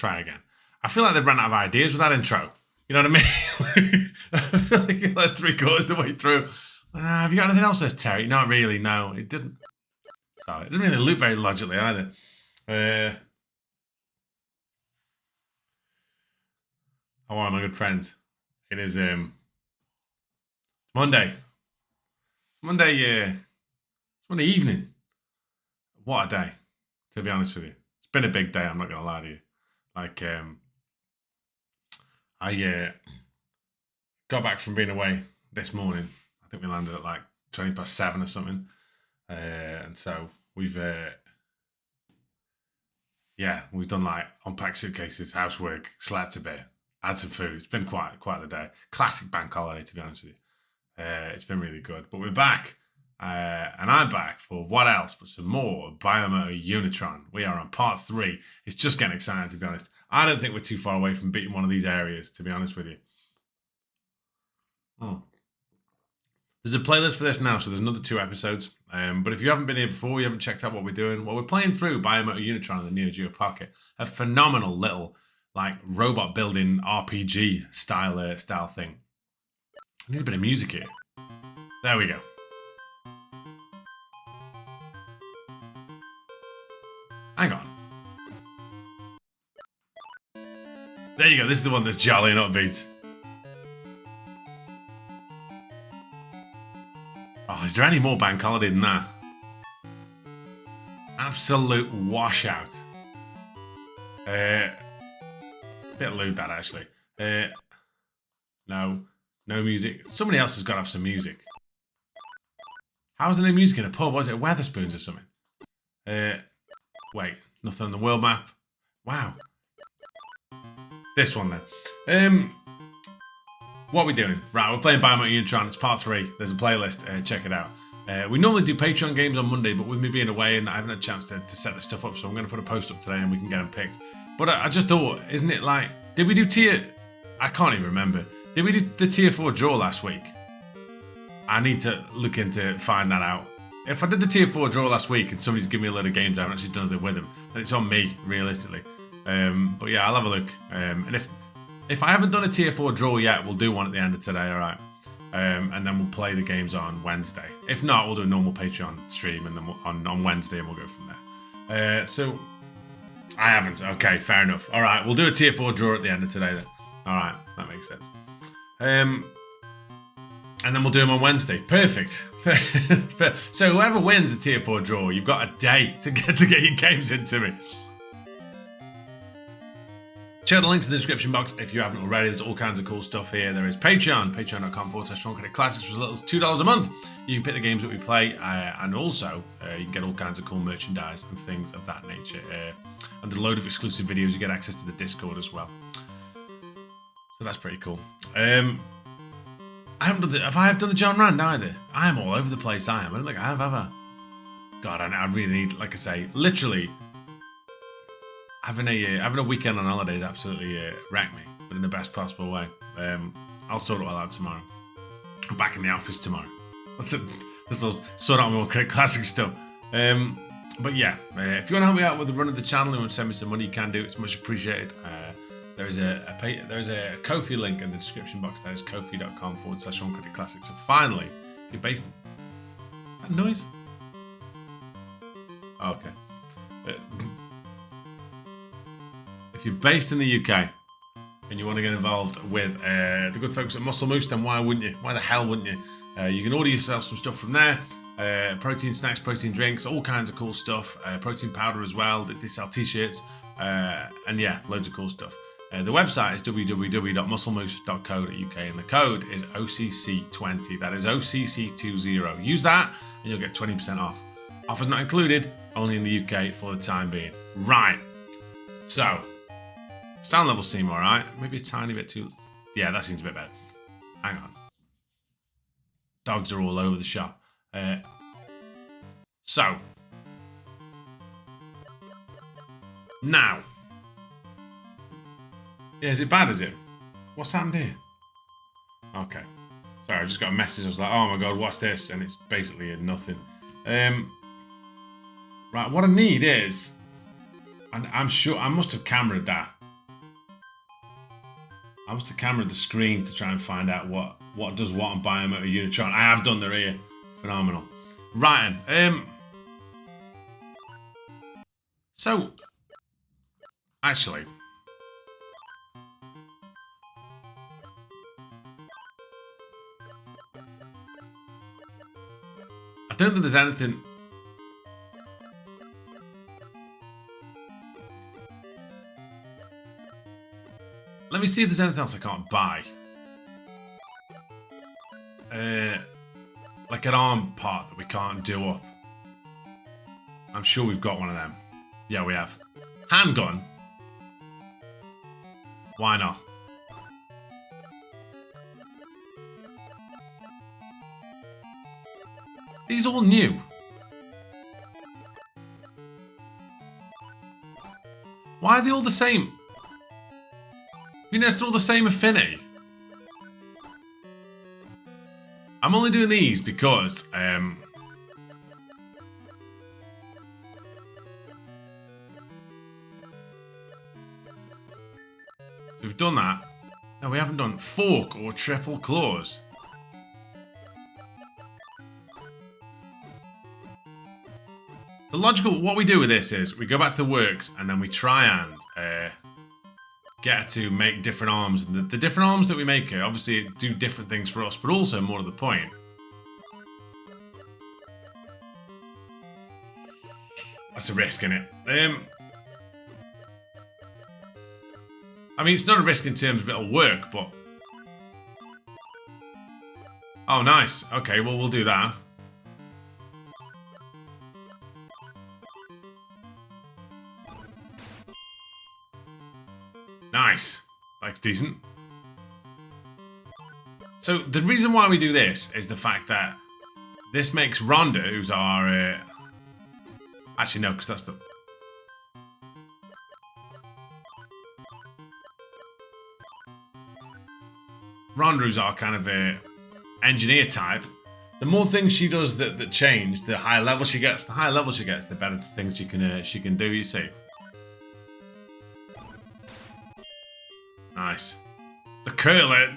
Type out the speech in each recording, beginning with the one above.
try again. I feel like they've run out of ideas with that intro. You know what I mean? I feel like you're like 3/4 of the way through. Have you got anything else, says Terry? Not really, no. It doesn't. Sorry, it doesn't really loop very logically either. How are my good friends? It is Monday. It's Monday evening. What a day, to be honest with you. It's been a big day, I'm not gonna lie to you. Like I got back from being away this morning. I think we landed at like 7:20 or something. And so we've done like unpacked suitcases, housework, slept a bit, had some food. It's been quite the day. Classic bank holiday, to be honest with you. It's been really good. But we're back. And I'm back for what else but some more Biomotor Unitron. We are on part 3. It's just getting exciting, to be honest. I don't think we're too far away from beating one of these areas, to be honest with you. There's a playlist for this now, so there's another 2 episodes. But if you haven't been here before, you haven't checked out what we're doing, well, we're playing through Biomotor Unitron on the Neo Geo Pocket. A phenomenal little, like, robot building RPG style thing. I need a bit of music here. There we go. Hang on. There you go. This is the one that's jolly and upbeat. Oh, is there any more bank holiday than that? Absolute washout. Bit lewd that, actually. No music. Somebody else has got to have some music. How's there no music in a pub? Was it Weatherspoons or something? Wait, nothing on the world map. Wow. This one then. What are we doing? Right, we're playing Biomotor Unitron. It's part 3. There's a playlist. Check it out. We normally do Patreon games on Monday, but with me being away and I haven't had a chance to set the stuff up, so I'm going to put a post up today and we can get them picked. But I just thought, isn't it like... Did we do tier... I can't even remember. Did we do the tier 4 draw last week? I need to look into find that out. If I did the tier 4 draw last week and somebody's given me a load of games I haven't actually done anything with them, then it's on me, realistically. But yeah, I'll have a look. And if I haven't done a tier 4 draw yet, we'll do one at the end of today, alright? And then we'll play the games on Wednesday. If not, we'll do a normal Patreon stream and then on Wednesday and we'll go from there. So, I haven't. Okay, fair enough. Alright, we'll do a tier 4 draw at the end of today then. Alright, that makes sense. And then we'll do them on Wednesday. Perfect. So whoever wins the tier 4 draw, you've got a day to get your games into me. Check the links in the description box if you haven't already. There's all kinds of cool stuff here. There is Patreon, patreon.com/StrongCreditClassics for as little as $2 a month. You can pick the games that we play, and also you can get all kinds of cool merchandise and things of that nature. And there's a load of exclusive videos. You get access to the Discord as well. So that's pretty cool. I haven't done have I done the John Rand either? I am all over the place. I don't think I have ever. God, I really need, like I say, literally having a weekend on holidays absolutely wrecked me, but in the best possible way. I'll sort it all out tomorrow. I'm back in the office tomorrow. Let's sort out more classic stuff. But yeah, if you want to help me out with the run of the channel and want to send me some money, you can do. It's much appreciated. There's a Ko-fi link in the description box. That is kofi.com/StrongCreditClassics. So finally, you're based. That noise? Oh, okay. If you're based in the UK and you want to get involved with the good folks at Muscle Moose, then why wouldn't you? Why the hell wouldn't you? You can order yourself some stuff from there. Protein snacks, protein drinks, all kinds of cool stuff. Protein powder as well. They sell t-shirts. And yeah, loads of cool stuff. The website is www.musclemoose.co.uk and the code is OCC20. That is OCC20. Use that and you'll get 20% off. Offers not included, only in the UK for the time being. Right. So, sound levels seem alright. Maybe a tiny bit too... Yeah, that seems a bit better. Hang on. Dogs are all over the shop. So. Now. Yeah, is it bad, is it? What's happened here? Okay. Sorry, I just got a message. I was like, oh my god, what's this? And it's basically nothing. Right, what I need is... And I'm sure... I must have cameraed that. I was to camera the screen to try and find out what does what on Biomotor Unitron. I have done their ear. Phenomenal. Right, so, actually, I don't think there's anything. Let me see if there's anything else I can't buy. Like an arm part that we can't do up. I'm sure we've got one of them. Yeah, we have. Handgun? Why not? These are all new. Why are they all the same? You know, they're all the same affinity. I'm only doing these because we've done that. No, we haven't done fork or triple claws. The logical, what we do with this is we go back to the works and then we try and get her to make different arms. And the different arms that we make her obviously do different things for us, but also more to the point. That's a risk, innit? I mean, it's not a risk in terms of it'll work, but... Oh, nice. Okay, well, we'll do that. Nice. Like, decent. So, the reason why we do this is the fact that this makes Rhonda, who's our... Actually, no, because that's the... Rhonda, who's our kind of engineer type. The more things she does that change, the higher level she gets. The higher level she gets, the better things she can do, you see. Nice. The curler.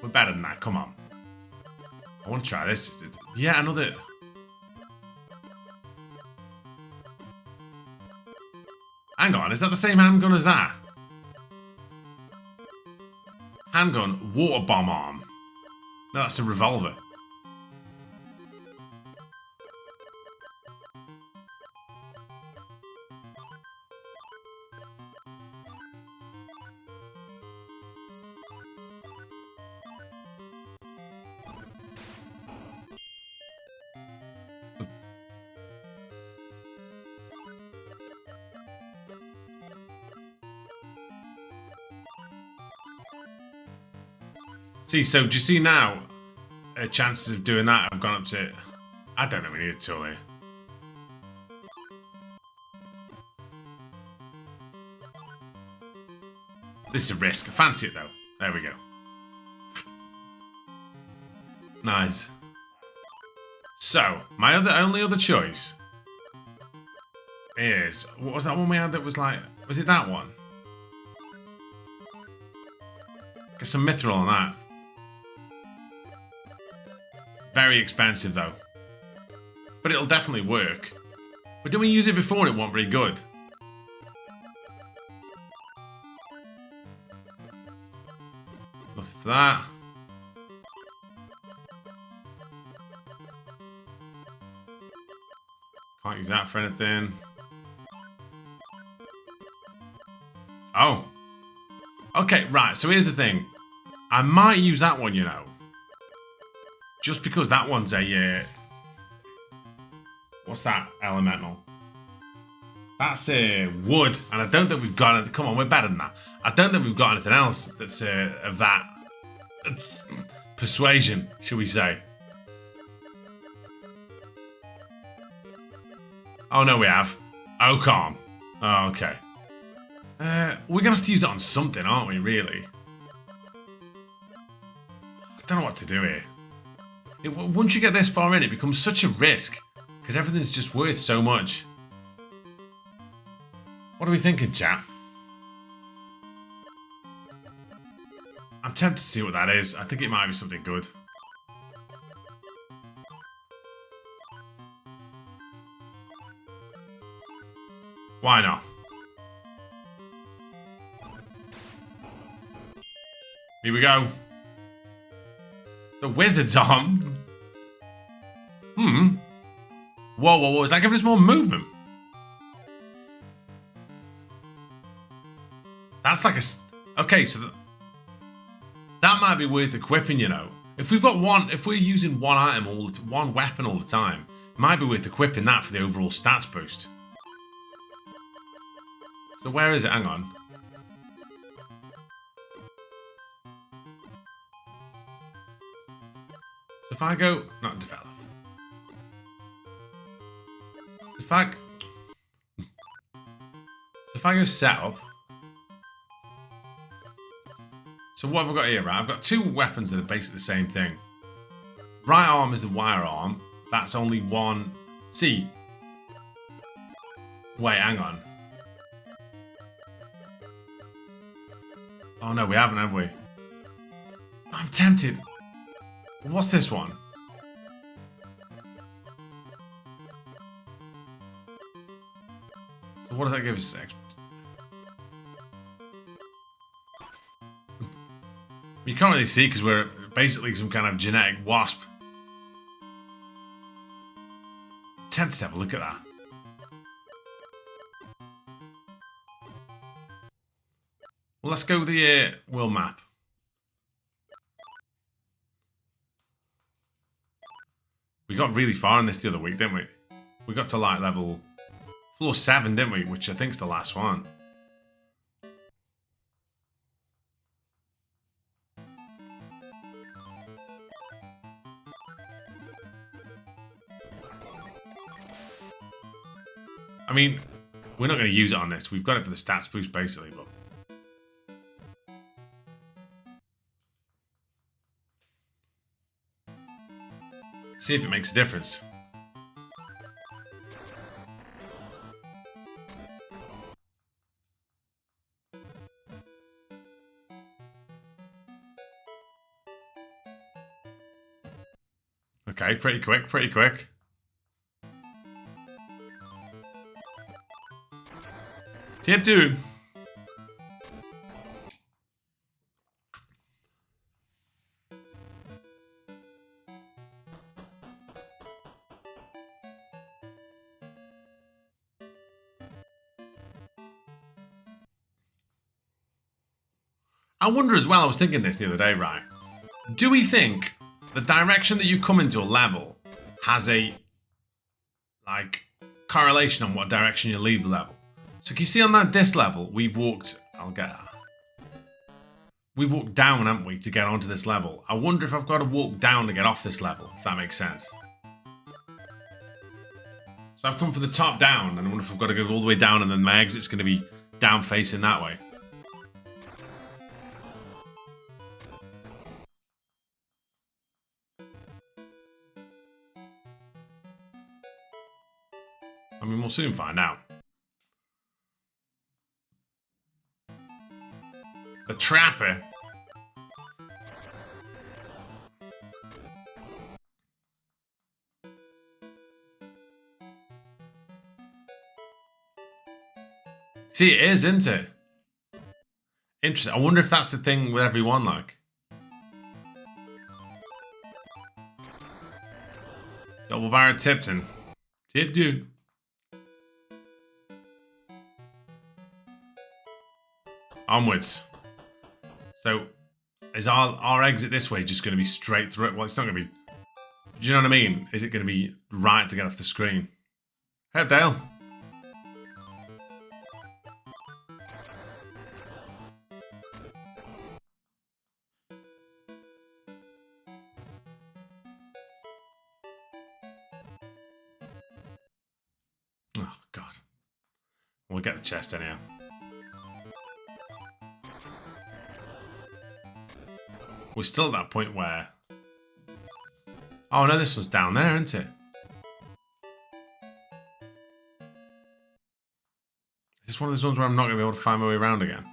We're better than that, come on. I want to try this. Yeah, another... Hang on, is that the same handgun as that? Handgun, water bomb arm. No, that's a revolver. See, so do you see now? Chances of doing that have gone up to... I don't think we need a tool here. This is a risk. I fancy it though. There we go. Nice. So, my only other choice is... What was that one we had that was like... Was it that one? Get some mithril on that. Very expensive though. But it'll definitely work. But did we use it before and it wasn't very good? Nothing for that. Can't use that for anything. Oh. Okay, right, so here's the thing. I might use that one, you know. Just because that one's a... what's that? Elemental. That's wood, and I don't think we've got it. Come on, we're better than that. I don't think we've got anything else that's of that persuasion, shall we say. Oh, no, we have. Oh, calm. Oh, okay. We're going to have to use it on something, aren't we, really? I don't know what to do here. Once you get this far in, it becomes such a risk. Because everything's just worth so much. What are we thinking, chap? I'm tempted to see what that is. I think it might be something good. Why not? Here we go. The wizard's arm. Whoa, whoa, whoa. Is that giving us more movement? That's like a... Okay, so... That might be worth equipping, you know. If we've got one... If we're using one item, one weapon all the time, it might be worth equipping that for the overall stats boost. So where is it? Hang on. So if I go... Not develop. If I go setup... So what have I got here, right? I've got two weapons that are basically the same thing. Right arm is the wire arm. That's only one... See. Wait, hang on. Oh no, we haven't, have we? I'm tempted. What's this one? So what does that give us? You can't really see because we're basically some kind of genetic wasp. Tempted to have a look at that. Well, let's go with the world map. We got really far in this the other week, didn't we? We got to like level floor 7, didn't we? Which I think is the last one. I mean, we're not going to use it on this. We've got it for the stats boost, basically, but... See if it makes a difference. Okay, pretty quick, pretty quick. Tip 2. I wonder as well, I was thinking this the other day, right? Do we think the direction that you come into a level has a, like, correlation on what direction you leave the level? So can you see on this level, we've walked, I'll get that. We've walked down, haven't we, to get onto this level. I wonder if I've got to walk down to get off this level, if that makes sense. So I've come from the top down, and I wonder if I've got to go all the way down and then my exit's going to be down facing that way. I mean, we'll soon find out. The Trapper. See, it is, isn't it? Interesting. I wonder if that's the thing with everyone, like. Double barrel Tipton. Tip dude. Onwards. So, is our exit this way just going to be straight through it? Well, it's not going to be... Do you know what I mean? Is it going to be right to get off the screen? Hey, Dale. Oh, God. We'll get the chest anyhow. We're still at that point where... Oh, no, this one's down there, isn't it? Is this one of those ones where I'm not going to be able to find my way around again?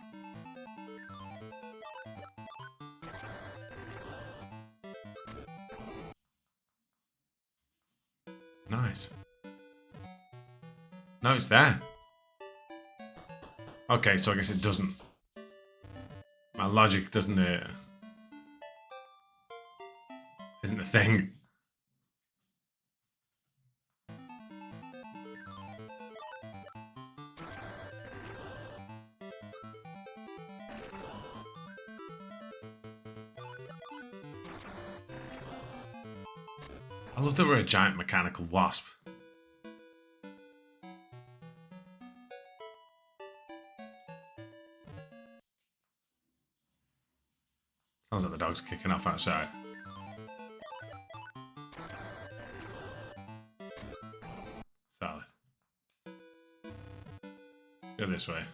No, it's there. Okay, so I guess it doesn't. My logic doesn't isn't a thing. I love that we're a giant mechanical wasp. Sounds like the dog's kicking off outside. Solid. Let's go this way.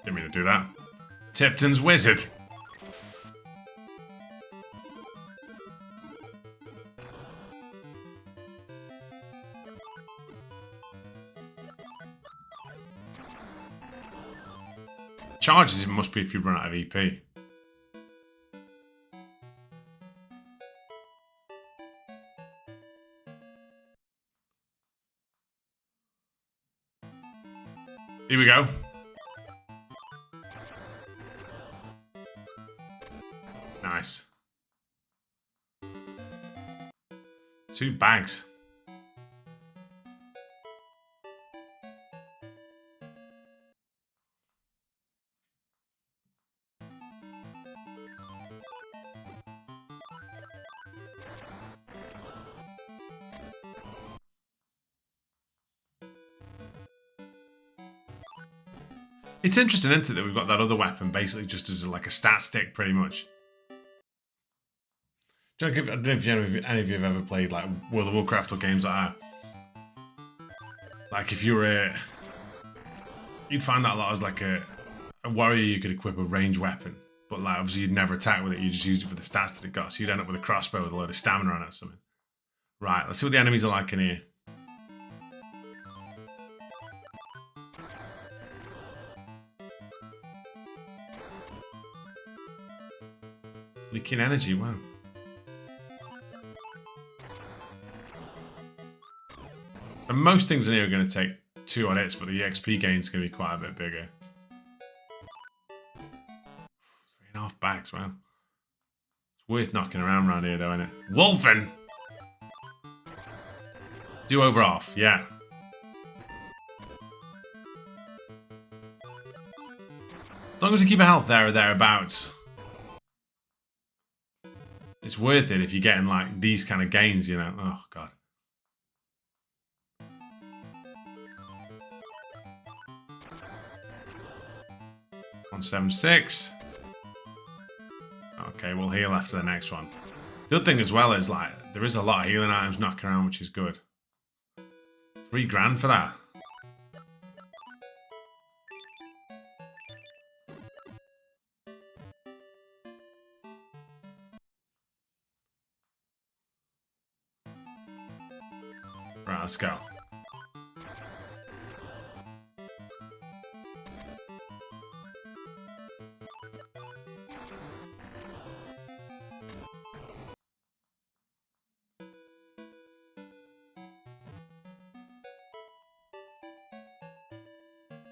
Didn't mean to do that. Tipton's Wizard. Charges it must be if you run out of EP. Here we go. Nice. 2 bags. It's interesting, isn't it, that we've got that other weapon basically just as like a stat stick, pretty much. I don't know if any of you have ever played like World of Warcraft or games like that. Like if you were you'd find that a lot as like a warrior, you could equip a ranged weapon, but like obviously you'd never attack with it. You just used it for the stats that it got. So you'd end up with a crossbow with a load of stamina on it or something. Right, let's see what the enemies are like in here. Leaking energy, wow. And most things in here are going to take 2 odd hits, but the XP gain is going to be quite a bit bigger. 3.5 bags, wow. It's worth knocking around here, though, isn't it? Wolfen! Do over off, yeah. As long as you keep a health there or thereabouts. It's worth it if you're getting like these kind of gains, you know. Oh, God. On 7.6. Okay, we'll heal after the next one. The other thing as well is like there is a lot of healing items knocking around, which is good. $3,000 for that. Right, let's go.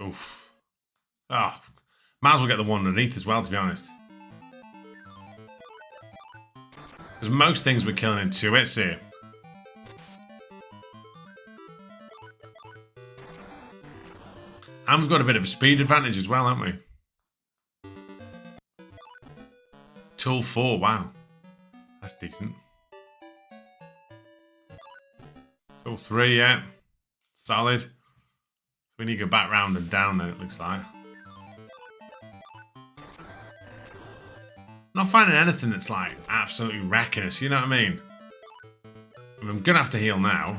Oof. Oh, might as well get the one underneath as well, to be honest. Because most things we're killing in 2 hits here. And we've got a bit of a speed advantage as well, haven't we? Tool 4, wow. That's decent. Tool 3, yeah. Solid. We need to go back round and down then, it looks like. Not finding anything that's like absolutely wrecking us, you know what I mean? I'm gonna have to heal now.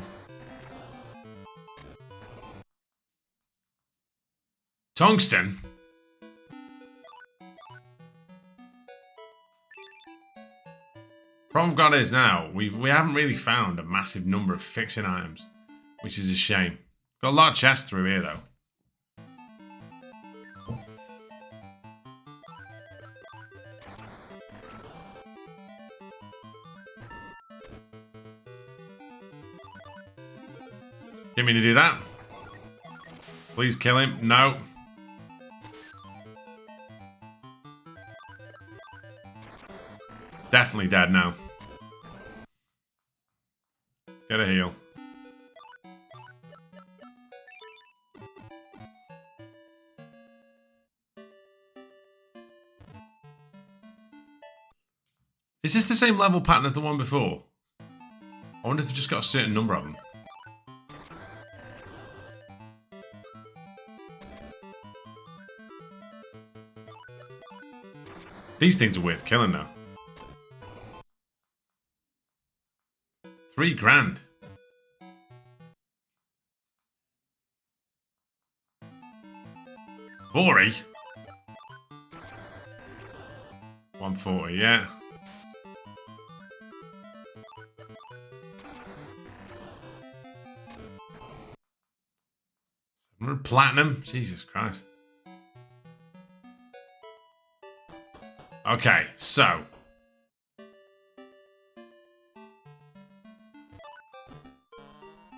Tungsten? Problem we've got is now, we haven't really found a massive number of fixing items, which is a shame. Got a lot of chests through here though. Didn't mean to do that. Please kill him. No. Definitely dead now. Get a heal. Is this the same level pattern as the one before? I wonder if they've just got a certain number of them. These things are worth killing though. 3 grand. Bory. 140, yeah. 700 platinum. Jesus Christ. Okay, so.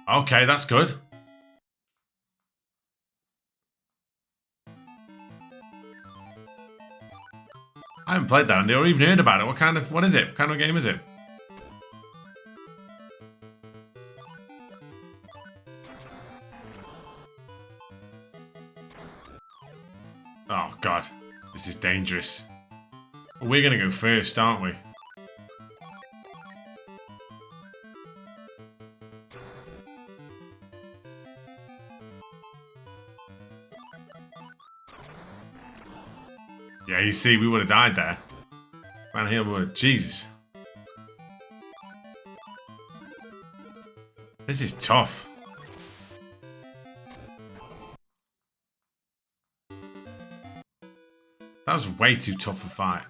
Okay, that's good. I haven't played that or even heard about it. What is it? What kind of game is it? Oh god, this is dangerous. We're gonna go first, aren't we? Yeah, you see, we would have died there. Man, here we would have. Jesus. This is tough. That was way too tough a fight.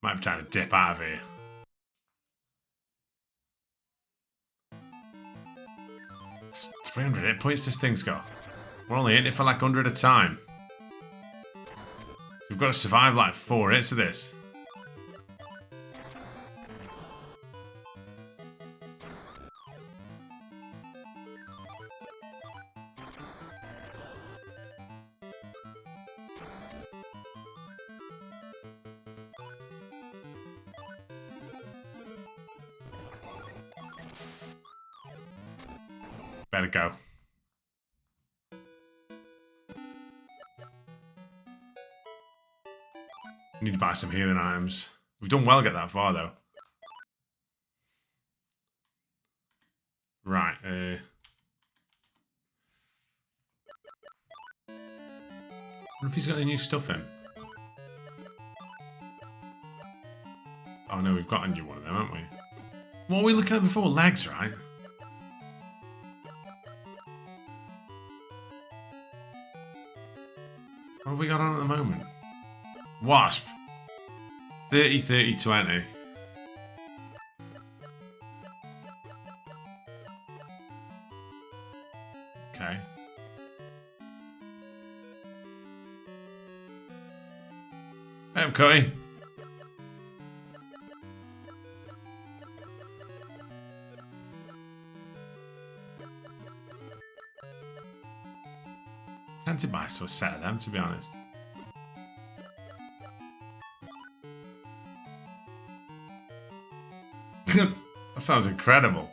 Might be trying to dip out of here. It's 300 hit points this thing's got. We're only hitting it for like 100 at a time. We've got to survive like 4 hits of this. Better go. Need to buy some healing items. We've done well to get that far though. Right. I wonder if he's got any new stuff in. Oh no, we've got a new one of them, haven't we? What were we looking at before? Legs, right? What have we got on at the moment? Wasp. 30, 30, 20. Okay. Hey, I'm Cutty. Tempted by a set of them, to be honest. That sounds incredible.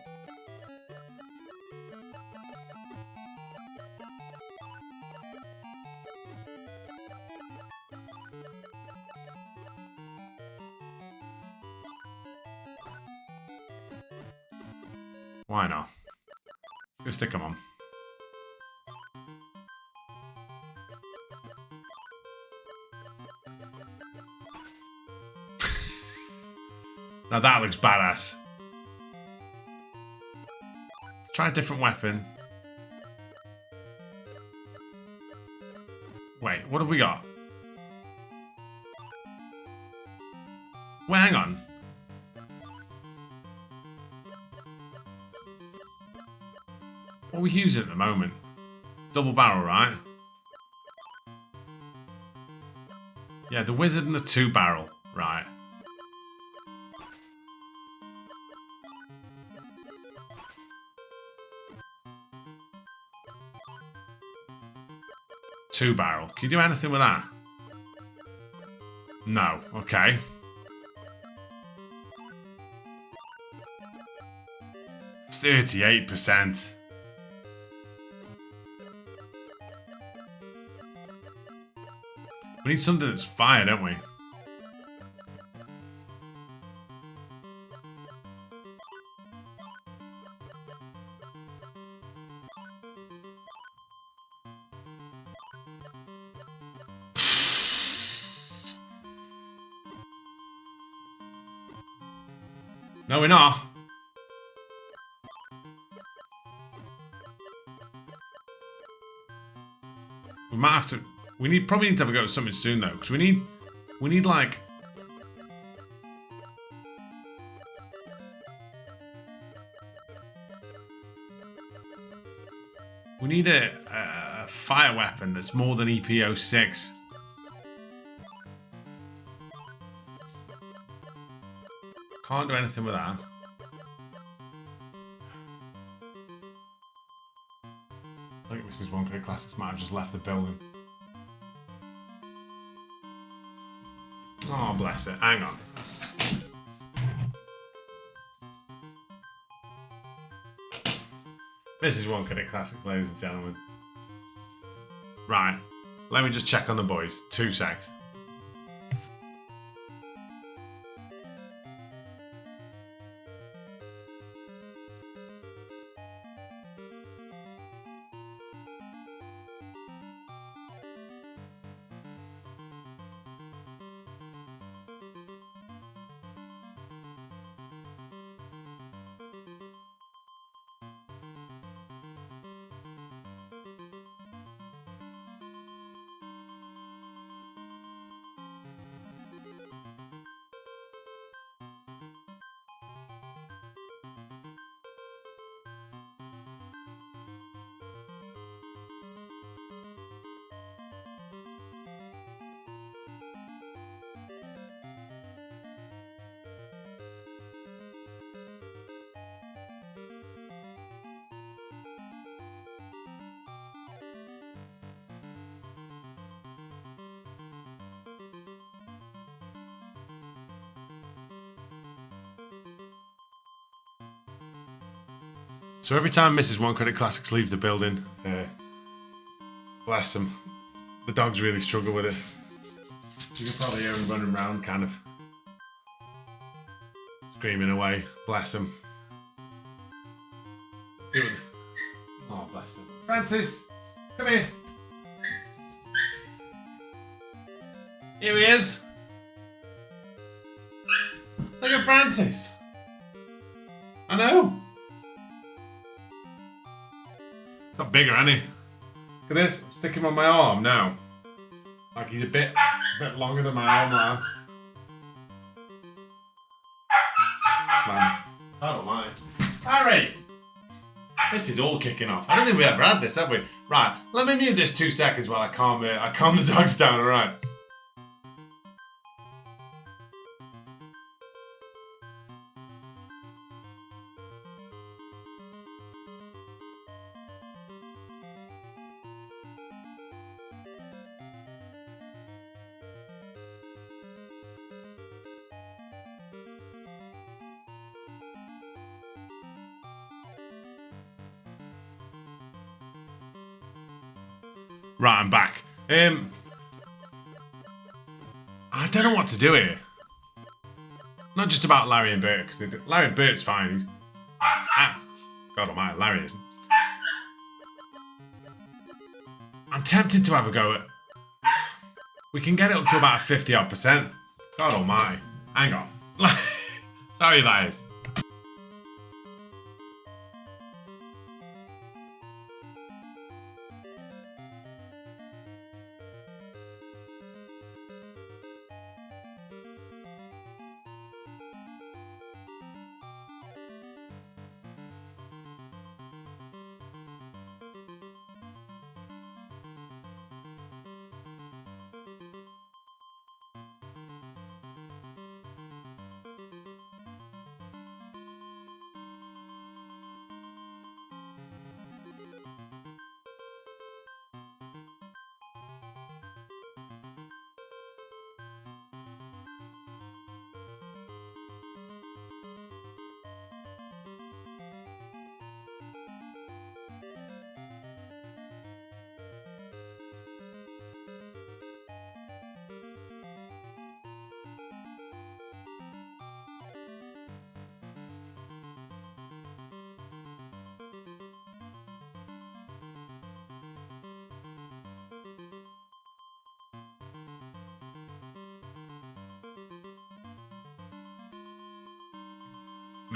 Why not? Let's go stick them on. Now that looks badass. Let's try a different weapon. Wait, what have we got? Well, hang on. What are we using at the moment? Double barrel, right? Yeah, the wizard and the 2-barrel. Right. Two-barrel. Can you do anything with that? No. Okay. It's 38%. We need something that's fire, don't we? No, we're not. We might have to. Probably need to have a go at something soon though, because we need like. We need a fire weapon that's more than EP06. Can't do anything with that. I think Mrs. One Credit Classics might have just left the building. Oh, bless it. Hang on. Mrs. One Credit Classics, ladies and gentlemen. Right. Let me just check on the boys. 2 secs. So every time Mrs. One Credit Classics leaves the building, bless them, the dogs really struggle with it. You can probably hear them running around, kind of screaming away. Bless them. Oh, bless them. Francis, come here. Here he is. Look at Francis. I know. Got bigger, hasn't he? Look at this. I'm sticking him on my arm now. Like he's a bit longer than my arm now. Man, I don't mind. Harry! This is all kicking off. I don't think we ever had this, have we? Right, let me mute this 2 seconds while I calm the dogs down, alright? Right, I'm back. I don't know what to do here. Not just about Larry and Bert, because Larry and Bert's fine. He's God almighty, Larry isn't. I'm tempted to have a go at. We can get it up to about 50-odd%. God almighty. Hang on. Sorry, guys.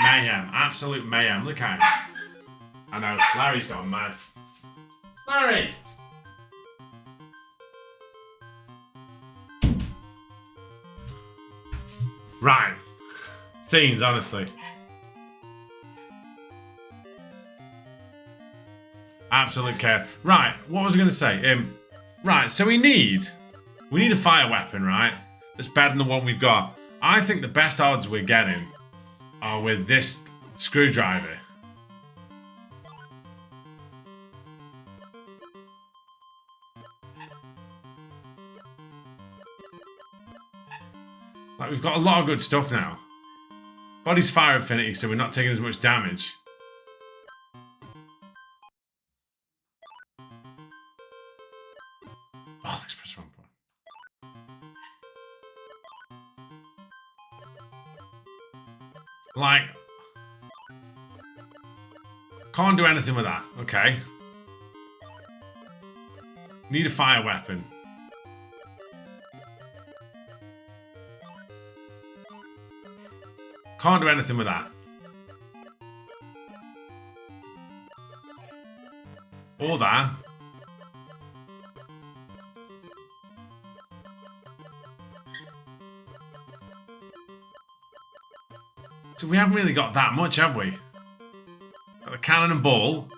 mayhem. Absolute mayhem. Look at him. I know. Larry's gone mad. Larry! Right. Scenes, honestly. Absolute care. Right, what was I going to say? Right, so we need a fire weapon, right? That's better than the one we've got. I think the best odds we're getting are with this screwdriver. Like, we've got a lot of good stuff now. Body's fire affinity, so we're not taking as much damage. Oh, let's press wrong button. Like, can't do anything with that. Okay. Need a fire weapon. Can't do anything with that. Or that. So we haven't really got that much, have we? Got the cannon and ball.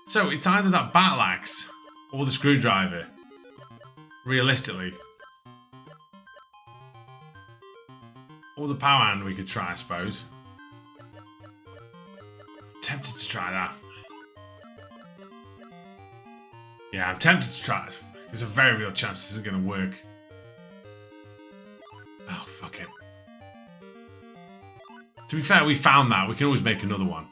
So it's either that battle axe or the screwdriver. Realistically. Or the power hand we could try, I suppose. I'm tempted to try that. Yeah, I'm tempted to try it. There's a very real chance this is going to work. Oh, fuck it. To be fair, we found that. We can always make another one.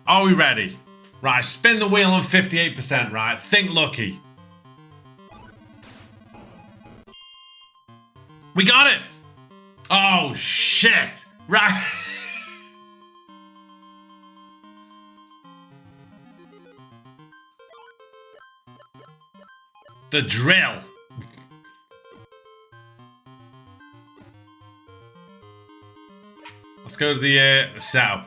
Are we ready? Right, spin the wheel on 58%, right? Think lucky. We got it! Oh, shit! Right. The drill. Let's go to the setup.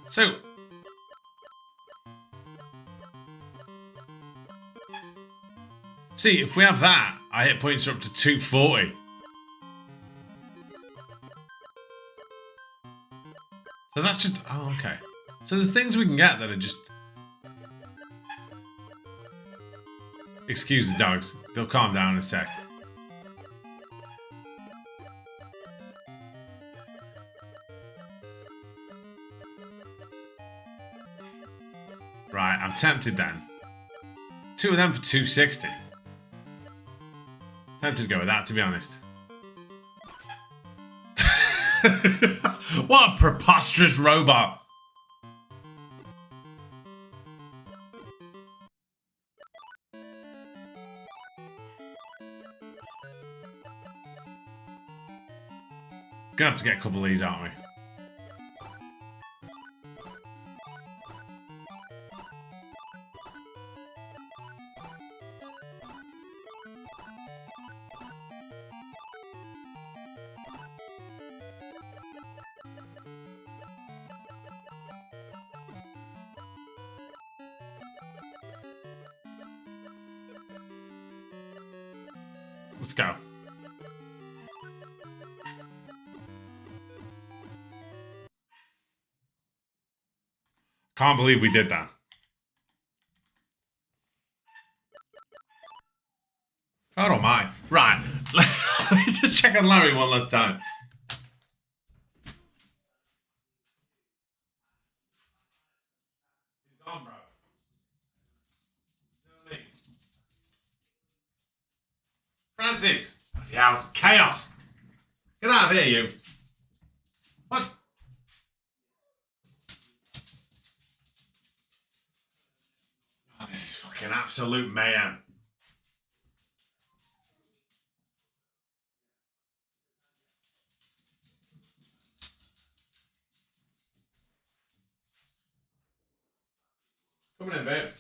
So, see, if we have that, our hit points are up to 240. So that's just, oh, okay. So there's things we can get that are just... Excuse the dogs, they'll calm down in a sec. Right, I'm tempted then. 2 of them for 260. Tempted to go with that, to be honest. What a preposterous robot. Gonna have to get a couple of these, aren't we? Let's go. Can't believe we did that. I don't mind. Right. Let me just check on Larry one last time. He's gone, bro. Francis! Yeah, it's chaos! Get out of here, you! What? Oh, this is fucking absolute mayhem. Coming in, Bert.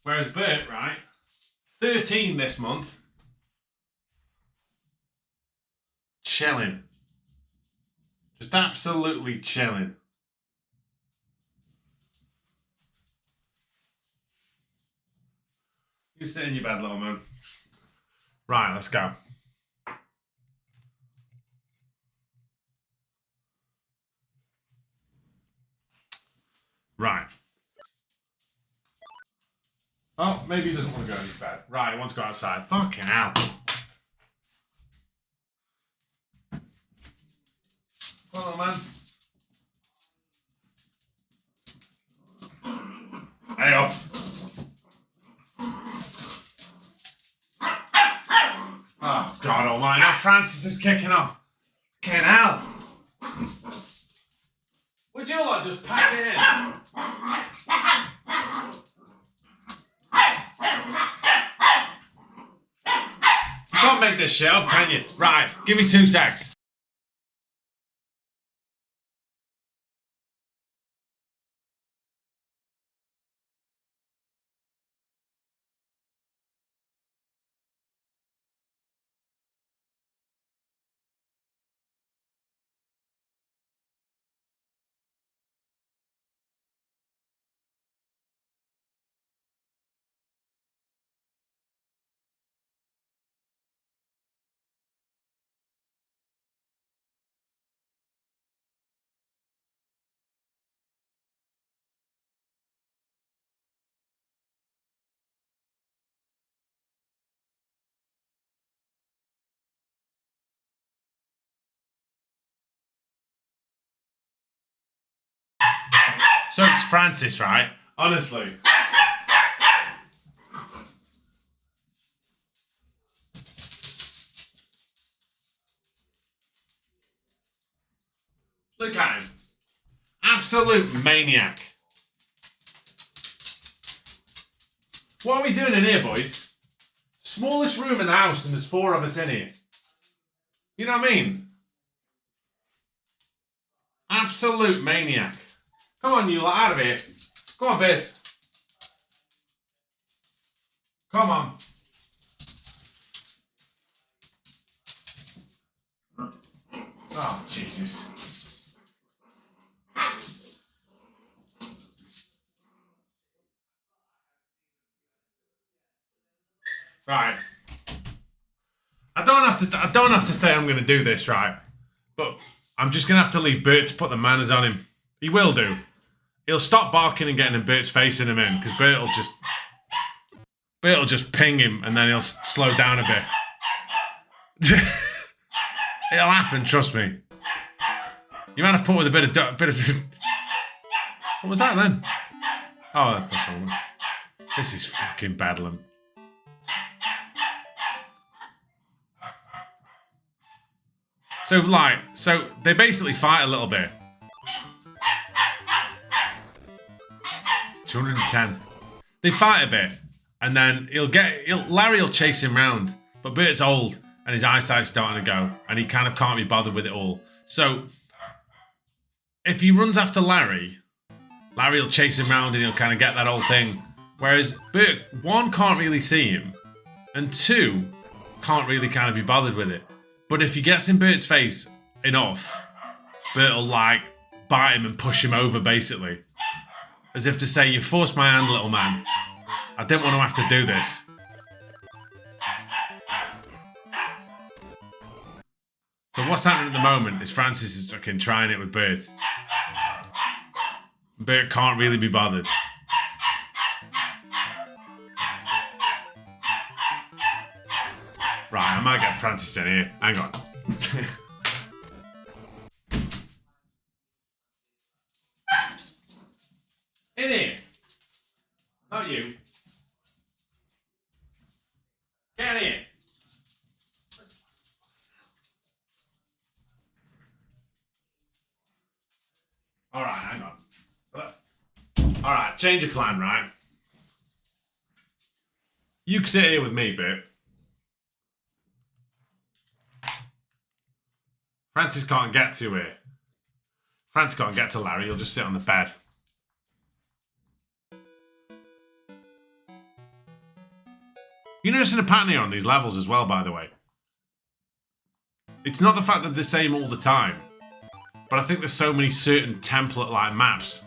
Whereas Bert, right, 13 this month. Chilling. Just absolutely chilling. You sit in your bed, little man. Right, let's go. Right. Oh, maybe he doesn't want to go in his bed. Right, he wants to go outside. Fucking hell. Come on, little man. Hey up. Oh, God almighty. Now Francis is kicking off. Fucking hell. Would you lot just pack it in? You can't make this shit up, can you? Right, give me 2 secs. So it's Francis, right? Honestly. Look at him. Absolute maniac. What are we doing in here, boys? Smallest room in the house and there's 4 of us in here. You know what I mean? Absolute maniac. Come on, you lot, out of here. Come on, Bit. Come on. Oh, Jesus. Right. I don't have to say I'm going to do this, right? But I'm just going to have to leave Bert to put the manners on him. He will do. He'll stop barking and getting in Bert's face in a minute because Bert will just ping him and then he'll slow down a bit. It'll happen, trust me. You might have put with a bit of. What was that then? Oh, that's all. This is fucking bedlam. So they basically fight a little bit. 210. They fight a bit, and then Larry will chase him round, but Bert's old and his eyesight's starting to go, and he kind of can't be bothered with it all. So if he runs after Larry will chase him round and he'll kind of get that whole thing. Whereas Bert, 1, can't really see him, and 2, can't really kind of be bothered with it. But if he gets in Bert's face enough, Bert will bite him and push him over basically. As if to say, you forced my hand, little man. I didn't want to have to do this. So what's happening at the moment is Francis is fucking trying it with Bert. Bert can't really be bothered. Right, I might get Francis in here. Hang on. In here. Not you. Get in here. Alright, hang on. Alright, change of plan, right? You can sit here with me, Bert. Francis can't get to it. Francis can't get to Larry, he'll just sit on the bed. You noticing a pattern here on these levels as well, by the way. It's not the fact that they're the same all the time, but I think there's so many certain template-like maps.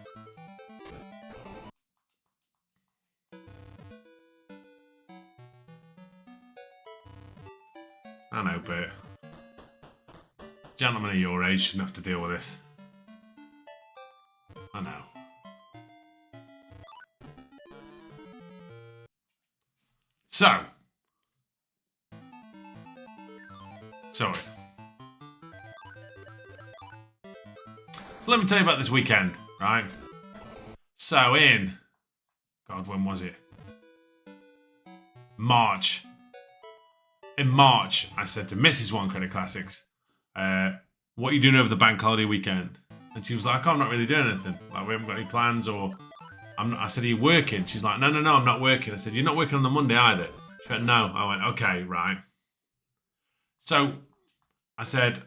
I know, but gentlemen of your age shouldn't have to deal with this. I know. So, sorry. So let me tell you about this weekend, right? So God, when was it? March. In March, I said to Mrs. One Credit Classics, what are you doing over the bank holiday weekend? And she was like, oh, I'm not really doing anything. Like, we haven't got any plans, or I said, are you working? She's like, no, I'm not working. I said, you're not working on the Monday either. She went, no. I went, okay, right. So I said,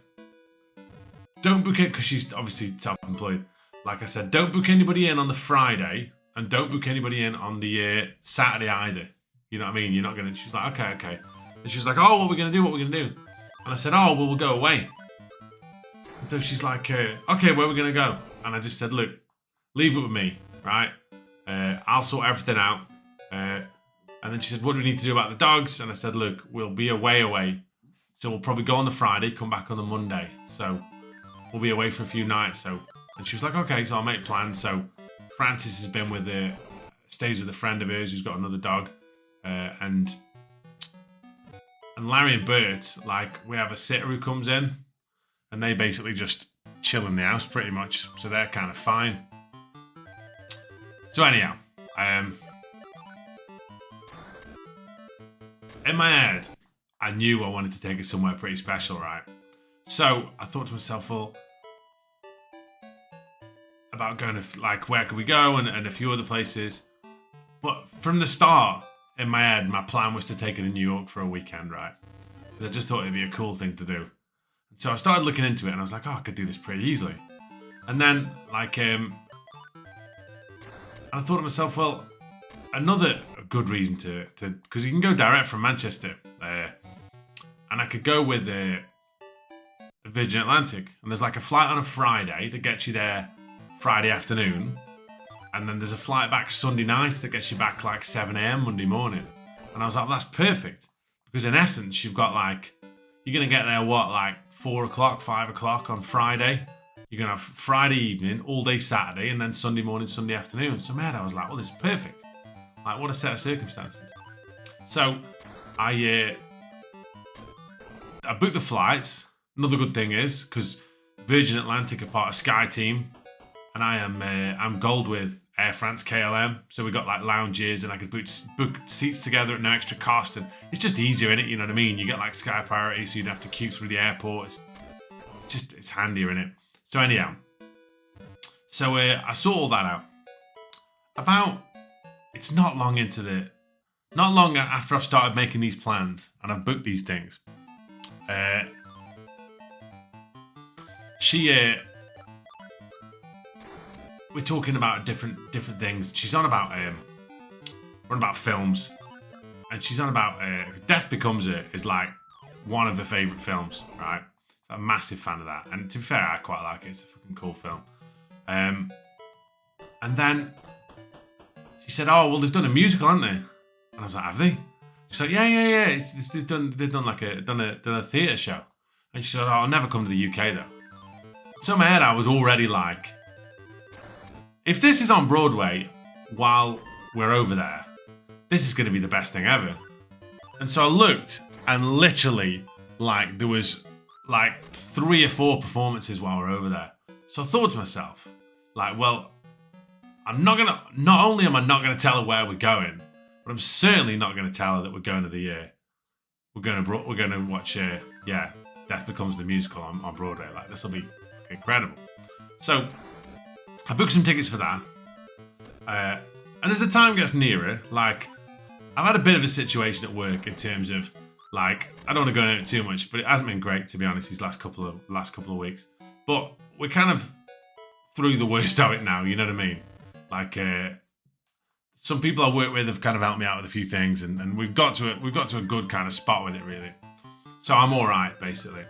don't book it, because she's obviously self-employed. Like I said, don't book anybody in on the Friday, and don't book anybody in on the Saturday either. You know what I mean? You're not going to... She's like, okay. And she's like, oh, what are we going to do? And I said, oh, well, we'll go away. And so she's like, okay, where are we going to go? And I just said, look, leave it with me, right? I'll sort everything out. And then she said, what do we need to do about the dogs? And I said, look, we'll be away. So we'll probably go on the Friday, come back on the Monday. So we'll be away for a few nights. And she was like, okay, so I'll make plans. So Francis has been stays with a friend of hers who's got another dog. And Larry and Bert, like, we have a sitter who comes in, and they basically just chill in the house pretty much. So they're kind of fine. So anyhow, in my head, I knew I wanted to take it somewhere pretty special, right? So I thought to myself, well, about going to, like, where could we go, and a few other places. But from the start, in my head, my plan was to take it to New York for a weekend, right? Because I just thought it'd be a cool thing to do. So I started looking into it, and I was like, oh, I could do this pretty easily. And then, like, I thought to myself, well, another good reason to because you can go direct from Manchester, and I could go with Virgin Atlantic, and there's like a flight on a Friday that gets you there Friday afternoon, and then there's a flight back Sunday night that gets you back like 7 a.m. Monday morning. And I was like, well, that's perfect, because in essence, you've got like, you're going to get there, like 4 o'clock, 5 o'clock on Friday. You're going to have Friday evening, all day Saturday, and then Sunday morning, Sunday afternoon. So, man, I was like, well, this is perfect. Like, what a set of circumstances. So, I booked the flights. Another good thing is, because Virgin Atlantic are part of Sky Team, and I'm gold with Air France KLM. So we got like lounges, and I could book seats together at no extra cost, and it's just easier, innit? You know what I mean? You get like Sky Priority, so you don't have to queue through the airport. It's handier, innit? So anyhow, I saw all that out. It's not long after I've started making these plans and I've booked these things. We're talking about different things. She's on about we're on about films, and she's on about Death Becomes Her is like one of her favourite films, right? I'm a massive fan of that, and to be fair, I quite like it. It's a fucking cool film. And then she said, "Oh, well, they've done a musical, haven't they?" And I was like, "Have they?" She's like, "Yeah. They've done like a theatre show." And she said, "Oh, I'll never come to the UK though." So in my head, I was already like, if this is on Broadway while we're over there, this is going to be the best thing ever. And so I looked, and literally, like, there was like 3 or 4 performances while we're over there. So I thought to myself, like, well, not only am I not going to tell her where we're going, but I'm certainly not going to tell her that we're going to we're going to watch Death Becomes the Musical on Broadway. Like, this will be incredible. So I booked some tickets for that. And as the time gets nearer, like, I've had a bit of a situation at work in terms of, like, I don't want to go into it too much, but it hasn't been great, to be honest, these last couple of weeks. But we're kind of through the worst of it now, you know what I mean? Like, there's some people I work with have kind of helped me out with a few things, and we've got to a good kind of spot with it really. So I'm all right basically.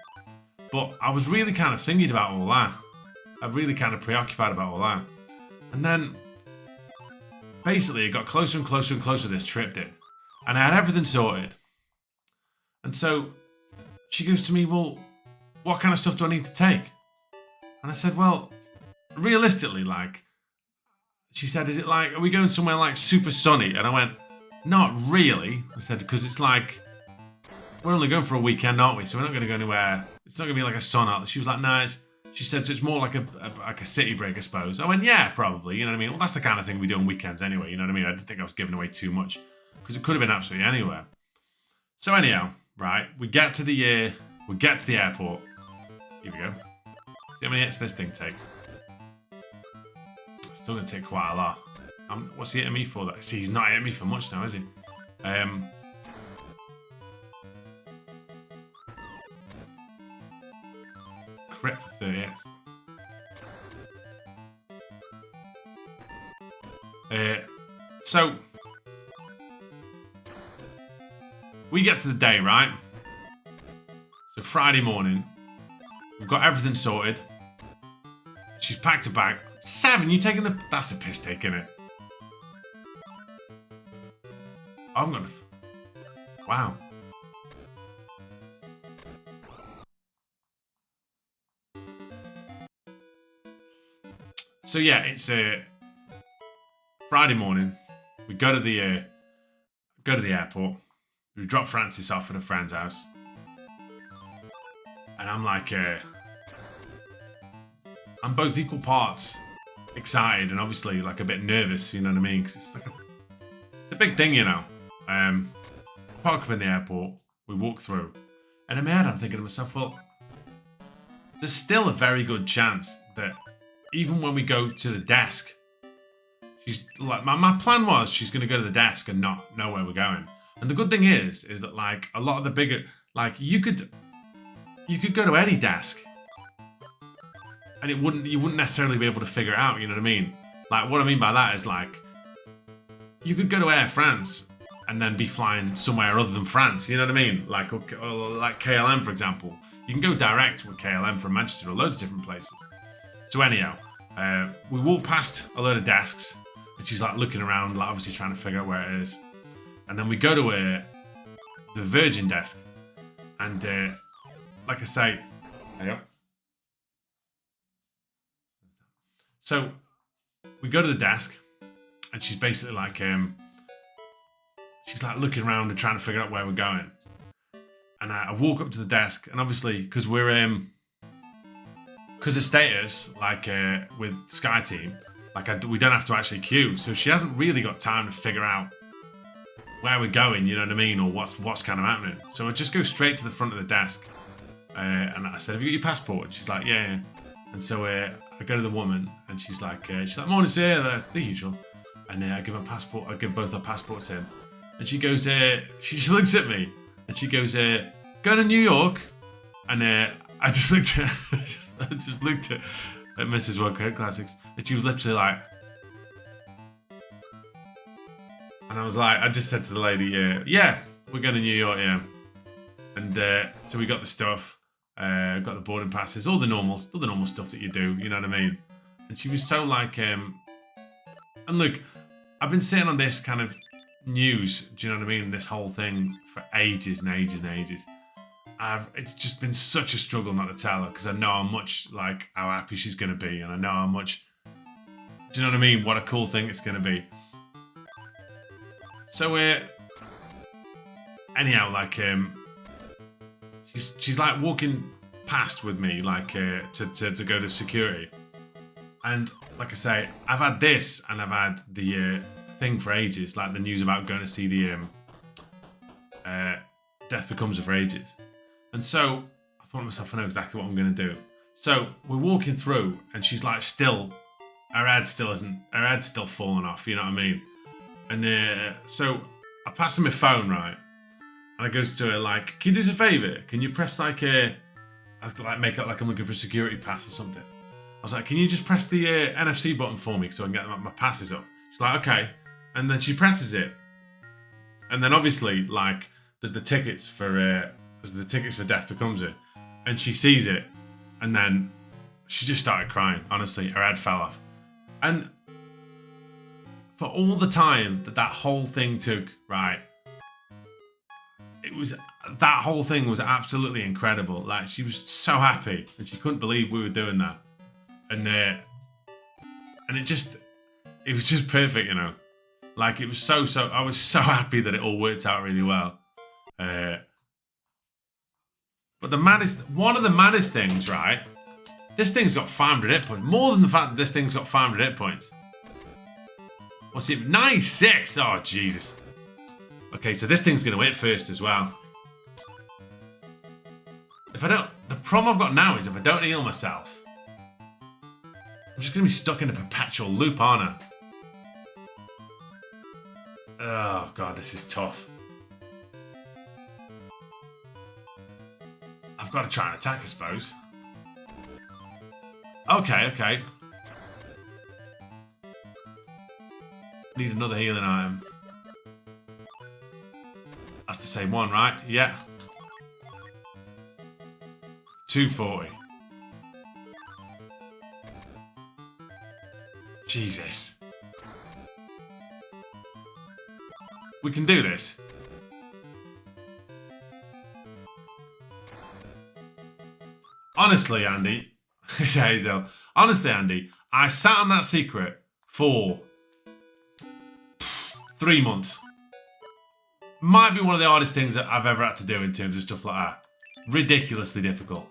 But I was really kind of thinking about all that. I'm really kind of preoccupied about all that, and then basically it got closer and closer and closer. This trip did, and I had everything sorted. And so she goes to me, well, what kind of stuff do I need to take? And I said, well, realistically, like, she said, is it like, are we going somewhere like super sunny? And I went, not really. I said, because it's like, we're only going for a weekend, aren't we? So we're not going to go anywhere. It's not going to be like a sun out. She was like, no, she said, so it's more like a city break, I suppose. I went, yeah, probably. You know what I mean? Well, that's the kind of thing we do on weekends anyway. You know what I mean? I didn't think I was giving away too much because it could have been absolutely anywhere. So anyhow, right, we get to the airport. Here we go. See how many hits this thing takes. Still gonna take quite a lot. What's he hitting me for? That? See, he's not hitting me for much now, is he? Crit for 30 hits. So we get to the day, right? So Friday morning, we've got everything sorted. She's packed a bag. 7, you taking the... That's a piss take, innit? I'm gonna... Wow. So yeah, it's Friday morning. We go to the airport. We drop Francis off at a friend's house. And I'm like, I'm both equal parts excited and obviously like a bit nervous, you know what I mean? Because it's like it's a big thing, you know. Park up in the airport, we walk through, and in my head I'm thinking to myself, well, there's still a very good chance that even when we go to the desk, she's like, my plan was she's going to go to the desk and not know where we're going. And the good thing is that like a lot of the bigger, like you could go to any desk and you wouldn't necessarily be able to figure it out, you know what I mean? Like what I mean by that is like you could go to Air France and then be flying somewhere other than France, you know what I mean? Like KLM, for example. You can go direct with KLM from Manchester or loads of different places. So anyhow, we walk past a load of desks and she's like looking around, like obviously trying to figure out where it is. And then we go to the Virgin desk and like I say, hang on. So we go to the desk and she's basically like, she's like looking around and trying to figure out where we're going. And I walk up to the desk and obviously because we're, because of status, like with Sky Team, like we don't have to actually queue. So she hasn't really got time to figure out where we're going, you know what I mean? Or what's kind of happening. So I just go straight to the front of the desk. And I said, have you got your passport? And she's like, yeah. And so I go to the woman and she's like, morning sir, the usual. And I give her passport, I give both our passports in. And she goes, she just looks at me and she goes, go to New York. And I just looked at I just looked at Mrs. World Credit Classics and she was literally like, and I was like, I just said to the lady, yeah, we're going to New York, yeah. And so we got the stuff. Got the boarding passes, all the normal stuff that you do, you know what I mean? And she was so like, and look, I've been sitting on this kind of news, do you know what I mean? This whole thing for ages and ages and ages. It's just been such a struggle not to tell her because I know how happy she's going to be and I know how much, do you know what I mean? What a cool thing it's going to be. So, anyhow, like, she's like walking past with me, like to go to security, and like I say, I've had this and I've had the thing for ages, like the news about going to see the Death Becomes Her for ages, and so I thought to myself, I know exactly what I'm going to do. So we're walking through, and she's like, her head's still falling off, you know what I mean? And so I pass her my phone, right? And I goes to her like, can you do us a favour? Can you press like make it like I'm looking for a security pass or something? I was like, can you just press the NFC button for me so I can get my passes up? She's like, okay. And then she presses it. And then obviously, like, there's the tickets for Death Becomes Her. And she sees it. And then she just started crying. Honestly, her head fell off. And for all the time that whole thing took, right, that whole thing was absolutely incredible. Like, she was so happy and she couldn't believe we were doing that. And it was just perfect, you know. Like, it was I was so happy that it all worked out really well. But one of the maddest things, right? This thing's got 500 hit points. More than the fact that this thing's got 500 hit points. What's it? 96! Oh, Jesus. Okay, so this thing's going to hit first as well. The problem I've got now is if I don't heal myself, I'm just going to be stuck in a perpetual loop, aren't I? Oh, God, this is tough. I've got to try and attack, I suppose. Okay. Need another healing item. That's the same one, right? Yeah. 240. Jesus. We can do this. Honestly, Andy. Yeah, Hazel. Honestly, Andy, I sat on that secret for 3 months. Might be one of the hardest things that I've ever had to do in terms of stuff like that. Ridiculously difficult.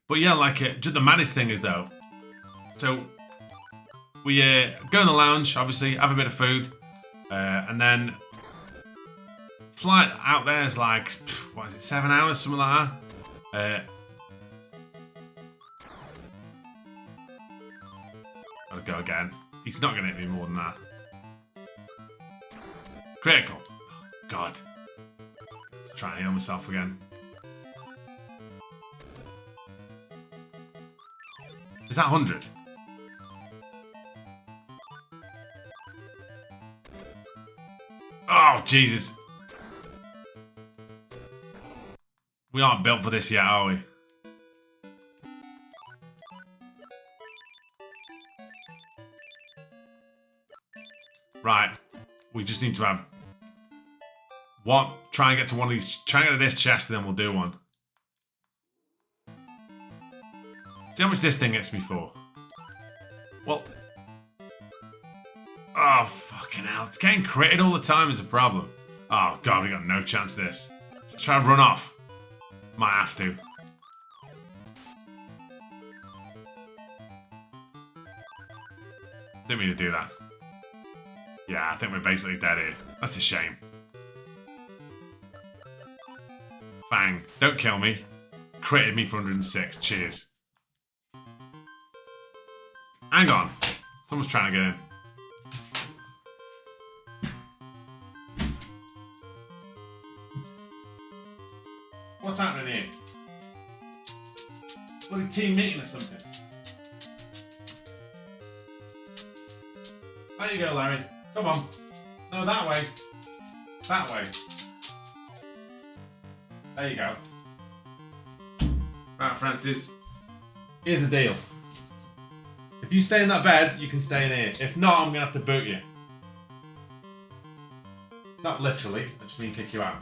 But yeah, like, the maddest thing is, though, so we go in the lounge, obviously, have a bit of food, and then flight out there is like, what is it, 7 hours, something like that. I'll go again. He's not going to hit me more than that. Critical. Oh, God. Trying to heal myself again. Is that 100? Oh, Jesus. We aren't built for this yet, are we? Right. We just need to have one. Try and get to one of these. Try and get to this chest, and then we'll do one. See how much this thing gets me for. Well. Oh, fucking hell. It's getting critted all the time is a problem. Oh, God, we got no chance of this. Just try and run off. Might have to. Didn't mean to do that. Yeah, I think we're basically dead here. That's a shame. Bang. Don't kill me. Critted me for 106. Cheers. Hang on. Someone's trying to get in. What's happening here? Bloody team meeting or something? There you go, Larry. Come on. No, that way. That way. There you go. Right, Francis. Here's the deal. If you stay in that bed, you can stay in here. If not, I'm going to have to boot you. Not literally. I just mean kick you out.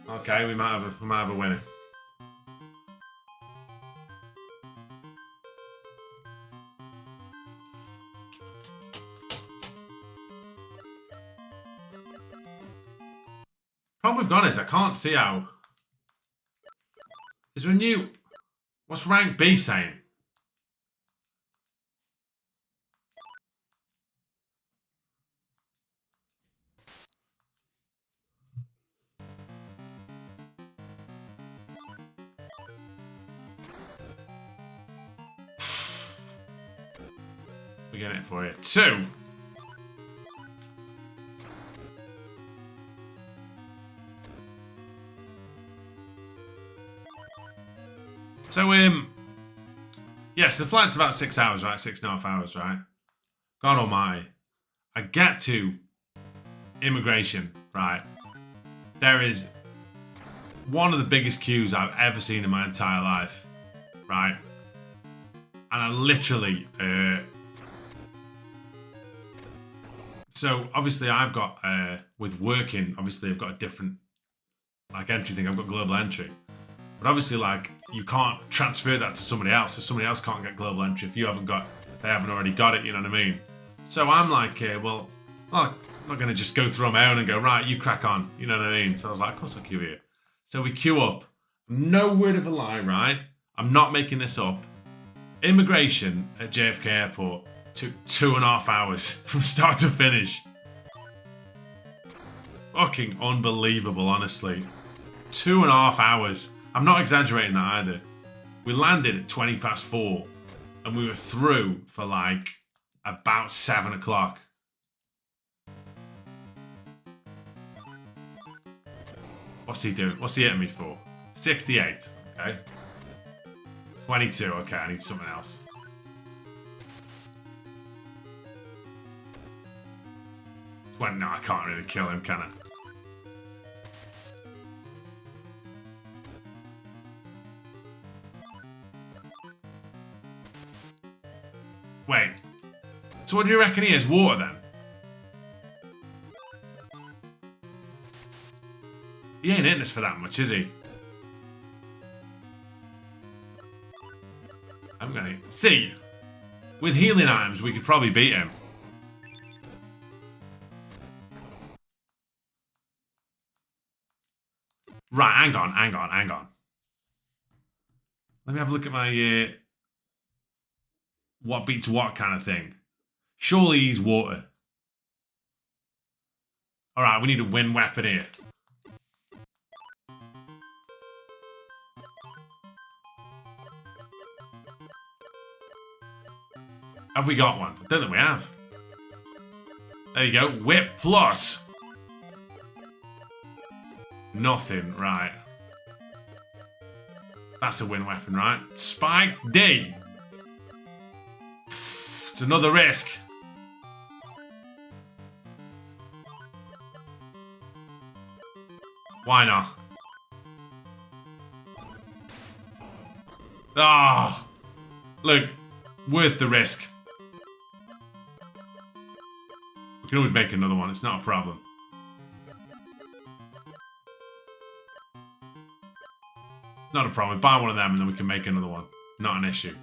Okay, we might have a winner. Problem we've got is I can't see how. Is there a new? What's rank B saying? We're getting it for you. 2. So, yes, the flight's about 6 hours, right? 6.5 hours, right? God almighty. I get to immigration, right? There is one of the biggest queues I've ever seen in my entire life, right? And I literally, so obviously I've got, with working, obviously I've got a different, like, entry thing. I've got global entry. But obviously, like, you can't transfer that to somebody else, so somebody else can't get global entry if they haven't already got it, you know what I mean? So I'm like, well, I'm not going to just go through on my own and go, right, you crack on, you know what I mean? So I was like, of course I'll queue here. So we queue up. No word of a lie, right? I'm not making this up. Immigration at JFK Airport took 2.5 hours from start to finish. Fucking unbelievable, honestly. 2.5 hours. I'm not exaggerating that either. We landed at 4:20 and we were through for like about 7 o'clock. What's he doing? What's he hitting me for? 68. Okay. 22. Okay, I need something else. No, I can't really kill him, can I? Wait. So what do you reckon he is? Water, then? He ain't in this for that much, is he? I'm gonna... See, with healing items, we could probably beat him. Right, hang on. Let me have a look at my... what beats what kind of thing. Surely he's water. Alright, we need a wind weapon here. Have we got one? I don't think we have. There you go. Whip plus. Nothing. Right. That's a wind weapon, right? Spike D. It's another risk. Why not? Ah, oh, look, worth the risk. We can always make another one. It's not a problem. Not a problem. Buy one of them and then we can make another one. Not an issue.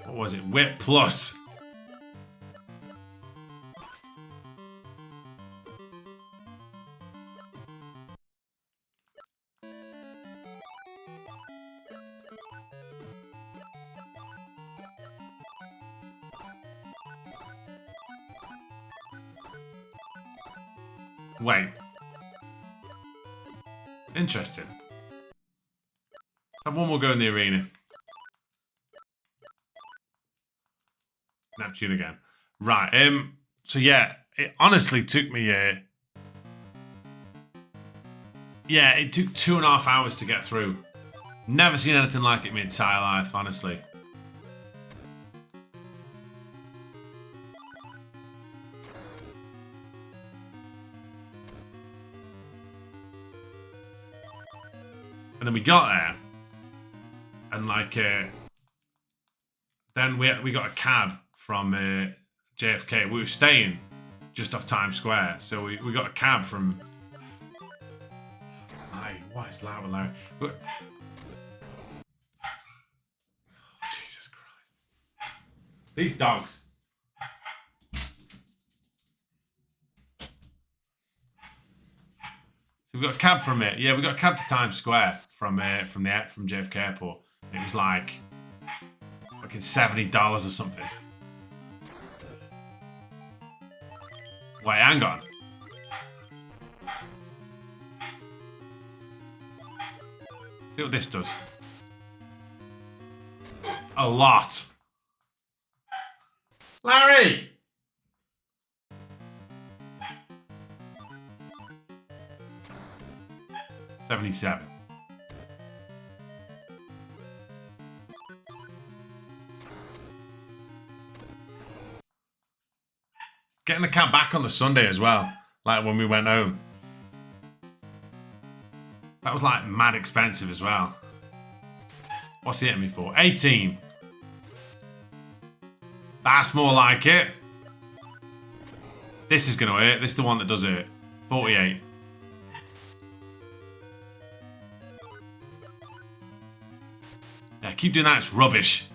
What was it? Whip plus. Wait. Interesting. Let's have one more go in the arena. Neptune again. Right, so yeah, it honestly took me, yeah, it took 2.5 hours to get through. Never seen anything like it in my entire life, honestly. And then we got there, and like, then we got a cab from JFK. We were staying just off Times Square, so we got a cab from. What is loud and loud? Oh, Jesus Christ! These dogs. So we got a cab from it. Yeah, we got a cab to Times Square from JFK Airport. It was like fucking $70 or something. Wait, hang on. See what this does. a lot. Larry! $77. Getting the cab back on the Sunday as well, like when we went home. That was like mad expensive as well. What's he hitting me for? 18. That's more like it. This is going to hurt. This is the one that does it. 48. Yeah, keep doing that. It's rubbish.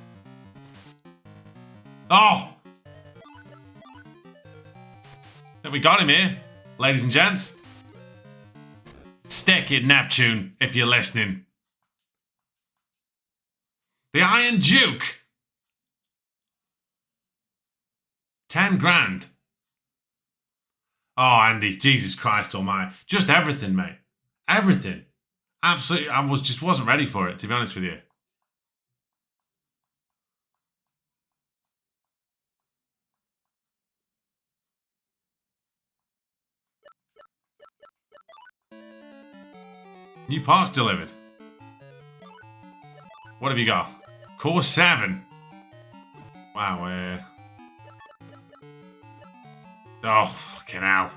Oh! We got him here, ladies and gents. Stick it, Neptune, if you're listening. The Iron Duke. 10 grand. Oh, Andy, Jesus Christ almighty. Just everything, mate. Everything. Absolutely, I wasn't ready for it, to be honest with you. New parts delivered. What have you got? Core 7. Wow, oh, fucking hell.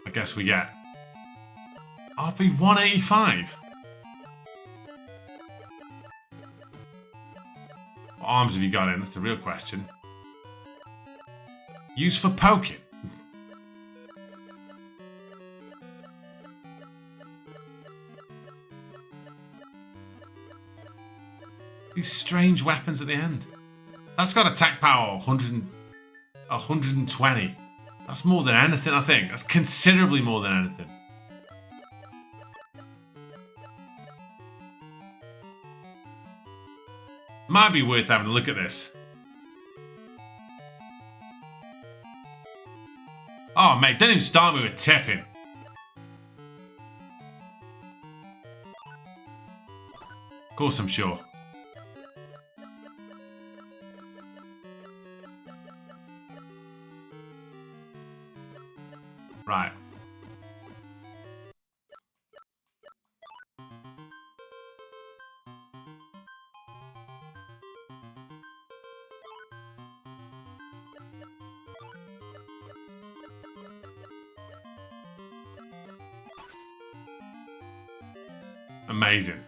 I guess we get RP 185. What arms have you got in? That's the real question. Used for poking. These strange weapons at the end. That's got attack power 120. That's more than anything, I think. That's considerably more than anything. Might be worth having a look at this. Oh, mate, don't even start me with tipping. Of course, I'm sure. Right. Amazing.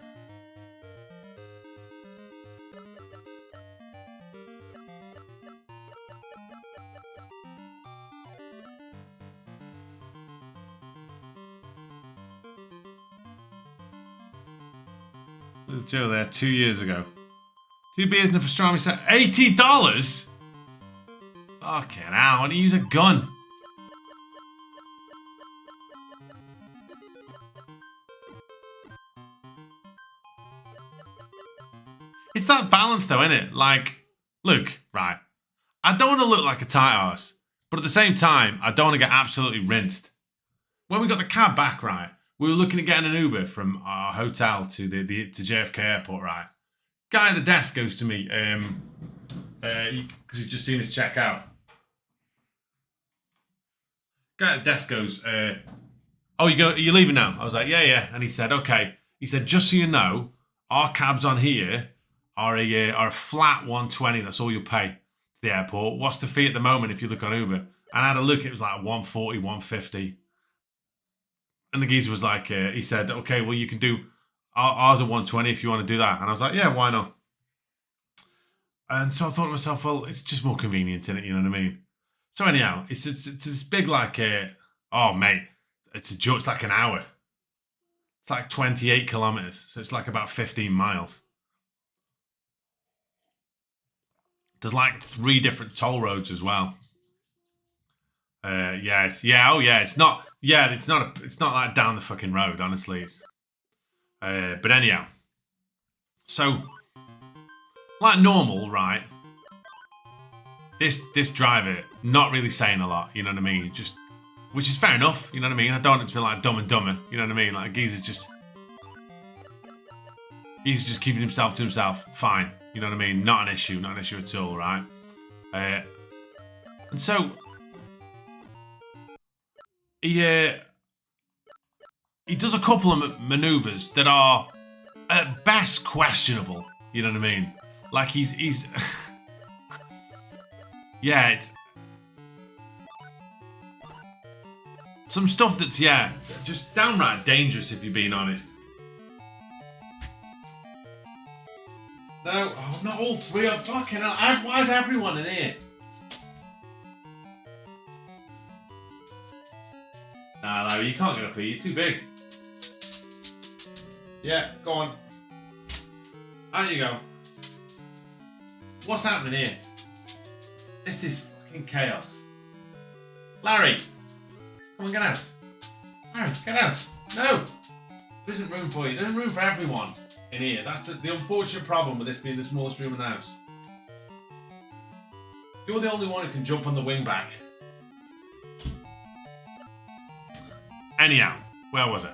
Joe there 2 years ago. 2 beers and a pastrami set. $80? Fucking hell, why don't you use a gun? It's that balance though, isn't it? Like, look, right. I don't want to look like a tight arse, but at the same time, I don't want to get absolutely rinsed. When we got the cab back, right, we were looking at getting an Uber from our hotel to to JFK Airport, right? Guy at the desk goes to me, because he's just seen us check out. Guy at the desk goes, "Oh, you're leaving now?" I was like, "Yeah." And he said, "Okay." He said, "Just so you know, our cabs on here are a flat 120. That's all you'll pay to the airport. What's the fee at the moment if you look on Uber?" And I had a look. It was like 140, 150. And the geezer was like, he said, "Okay, well, you can do ours at 120 if you want to do that." And I was like, "Yeah, why not?" And so I thought to myself, well, it's just more convenient, isn't it? You know what I mean? So anyhow, it's this big like, oh mate, it's like an hour. It's like 28 kilometers, so it's like about 15 miles. There's like 3 different toll roads as well. It's not like down the fucking road, honestly. But anyhow, so like normal, right? This driver not really saying a lot, you know what I mean? Just, which is fair enough, you know what I mean? I don't want it to be like Dumb and Dumber, you know what I mean? Like geezer's just He's just keeping himself to himself. Fine. You know what I mean? Not an issue. Not an issue at all, right? And so he does a couple of maneuvers that are at best questionable. You know what I mean? Like he's yeah, it's some stuff that's just downright dangerous if you're being honest. No, not all three. I'm fucking hell. Why is everyone in here? Nah, Larry, you can't get up here. You're too big. Yeah, go on. Out you go. What's happening here? This is fucking chaos. Larry! Come on, get out. Larry, get out. No! There isn't room for you. There's room for everyone in here. That's the unfortunate problem with this being the smallest room in the house. You're the only one who can jump on the wing back. Anyhow, where was it?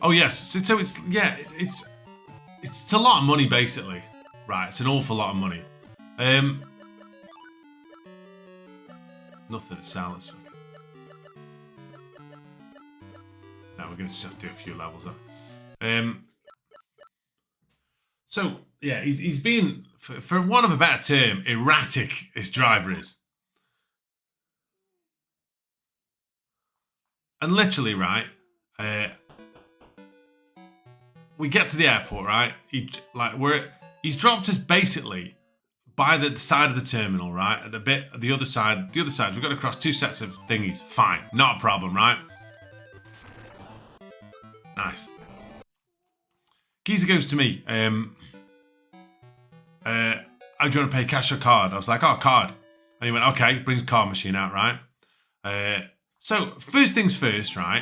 Oh yes, so it's it's a lot of money basically, right? It's an awful lot of money. Nothing to sell. Let's now we're gonna just have to do a few levels up. So yeah, he's been, for want of a better term, erratic. This driver is. And literally, right, we get to the airport, right? He's dropped us basically by the side of the terminal, right? At the other side, we've got to cross two sets of thingies. Fine, not a problem, right? Nice. Geezer goes to me. How do you want to pay, cash or card? I was like, oh, card. And he went, okay. Brings a card machine out, right? So, first things first, right?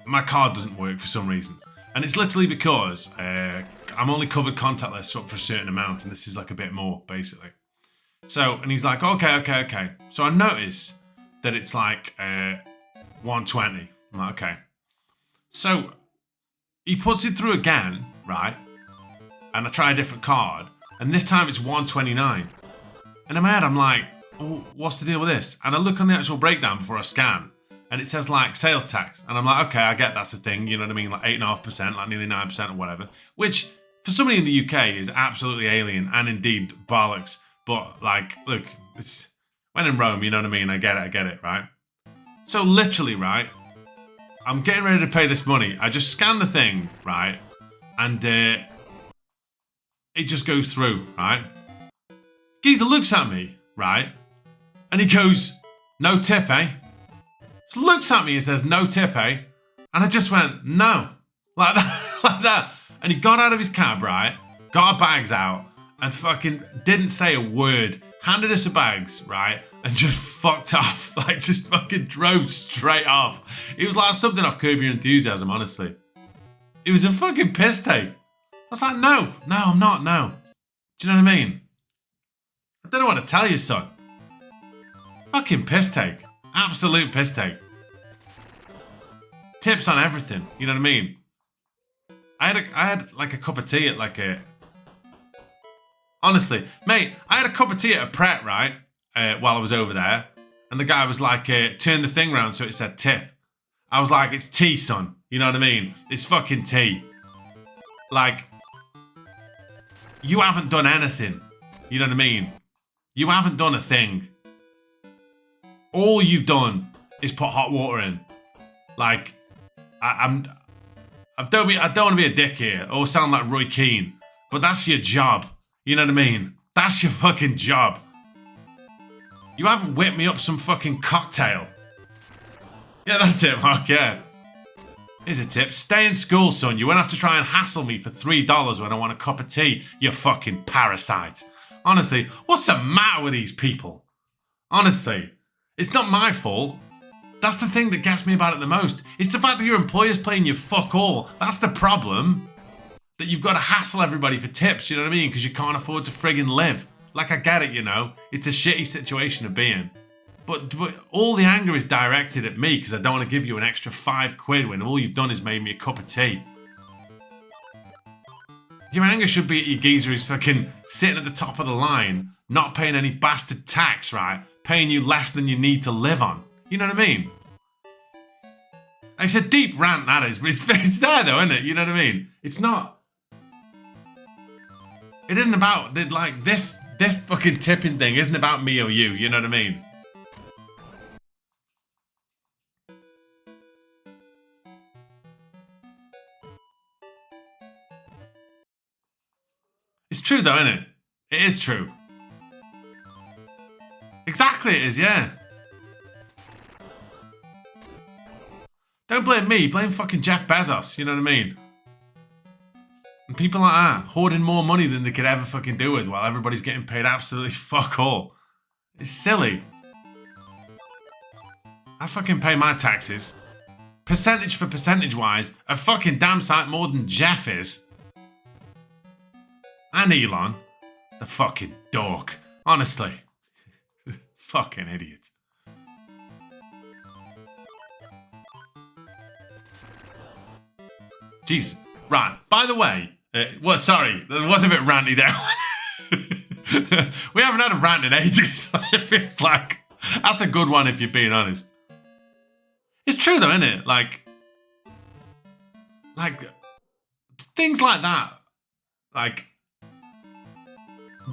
My card doesn't work for some reason. And it's literally because I'm only covered contactless for a certain amount, and this is like a bit more, basically. So, and he's like, okay. So I notice that it's like 120. I'm like, okay. So, he puts it through again, right? And I try a different card, and this time it's 129. And in my head, I'm like, oh, what's the deal with this? And I look on the actual breakdown before I scan, and it says like sales tax. And I'm like, okay, I get that's a thing, you know what I mean? Like 8.5%, like nearly 9% or whatever. Which, for somebody in the UK, is absolutely alien and indeed bollocks. But like, look, it's when in Rome, you know what I mean? I get it, right? So literally, right, I'm getting ready to pay this money. I just scan the thing, right? And it just goes through, right? Geezer looks at me, right? And he goes, no tip, eh? Looks at me and says, no tip, eh? And I just went, no. Like that, like that. And he got out of his cab, right? Got our bags out and fucking didn't say a word. Handed us the bags, right? And just fucked off. Like, just fucking drove straight off. It was like something off Curb Your Enthusiasm, honestly. It was a fucking piss take. I was like, no, I'm not, no. Do you know what I mean? I don't know what to tell you, son. Fucking piss take. Absolute piss take. Tips on everything. You know what I mean? I had like a cup of tea at like a... Honestly, mate, I had a cup of tea at a Pret, right? While I was over there. And the guy was like, turn the thing around so it said tip. I was like, it's tea, son. You know what I mean? It's fucking tea. Like, you haven't done anything. You know what I mean? You haven't done a thing. All you've done is put hot water in. Like, I don't want to be a dick here or sound like Roy Keane, but that's your job. You know what I mean? That's your fucking job. You haven't whipped me up some fucking cocktail. Yeah, that's it, Mark, yeah. Here's a tip. Stay in school, son. You won't have to try and hassle me for $3 when I want a cup of tea, you fucking parasite. Honestly, what's the matter with these people? Honestly. It's not my fault. That's the thing that gets me about it the most. It's the fact that your employer's playing you fuck all. That's the problem. That you've got to hassle everybody for tips, you know what I mean? Because you can't afford to friggin' live. Like, I get it, you know. It's a shitty situation to be in. But all the anger is directed at me because I don't want to give you an extra £5 when all you've done is made me a cup of tea. Your anger should be at your geezer who's fucking sitting at the top of the line, not paying any bastard tax, right? Paying you less than you need to live on. You know what I mean? It's a deep rant, that is, but it's there though, isn't it? You know what I mean? It's not. It isn't about, like, this fucking tipping thing isn't about me or you, you know what I mean? It's true though, isn't it? It is true. Exactly it is, yeah. Don't blame me, blame fucking Jeff Bezos, you know what I mean? And people like that, hoarding more money than they could ever fucking do with while everybody's getting paid absolutely fuck all. It's silly. I fucking pay my taxes. Percentage for percentage wise, a fucking damn sight more than Jeff is. And Elon. The fucking dork. Honestly. Fucking idiot. Jesus. Right. By the way, well, sorry, that was a bit ranty there. We haven't had a rant in ages. It feels like that's a good one if you're being honest. It's true though, isn't it? Like things like that, like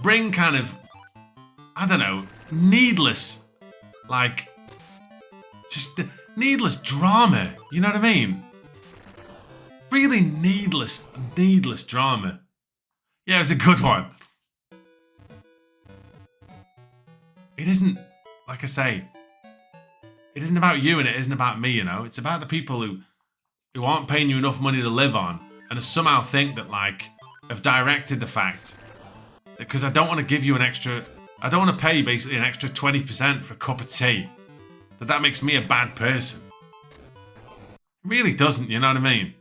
bring kind of, I don't know, needless, like just needless drama. You know what I mean? Really needless drama. Yeah, it was a good one. It isn't, like I say, it isn't about you and it isn't about me, you know? It's about the people who aren't paying you enough money to live on and somehow think that, like, have directed the fact that because I don't want to give you an extra, I don't want to pay basically an extra 20% for a cup of tea, that makes me a bad person. It really doesn't, you know what I mean?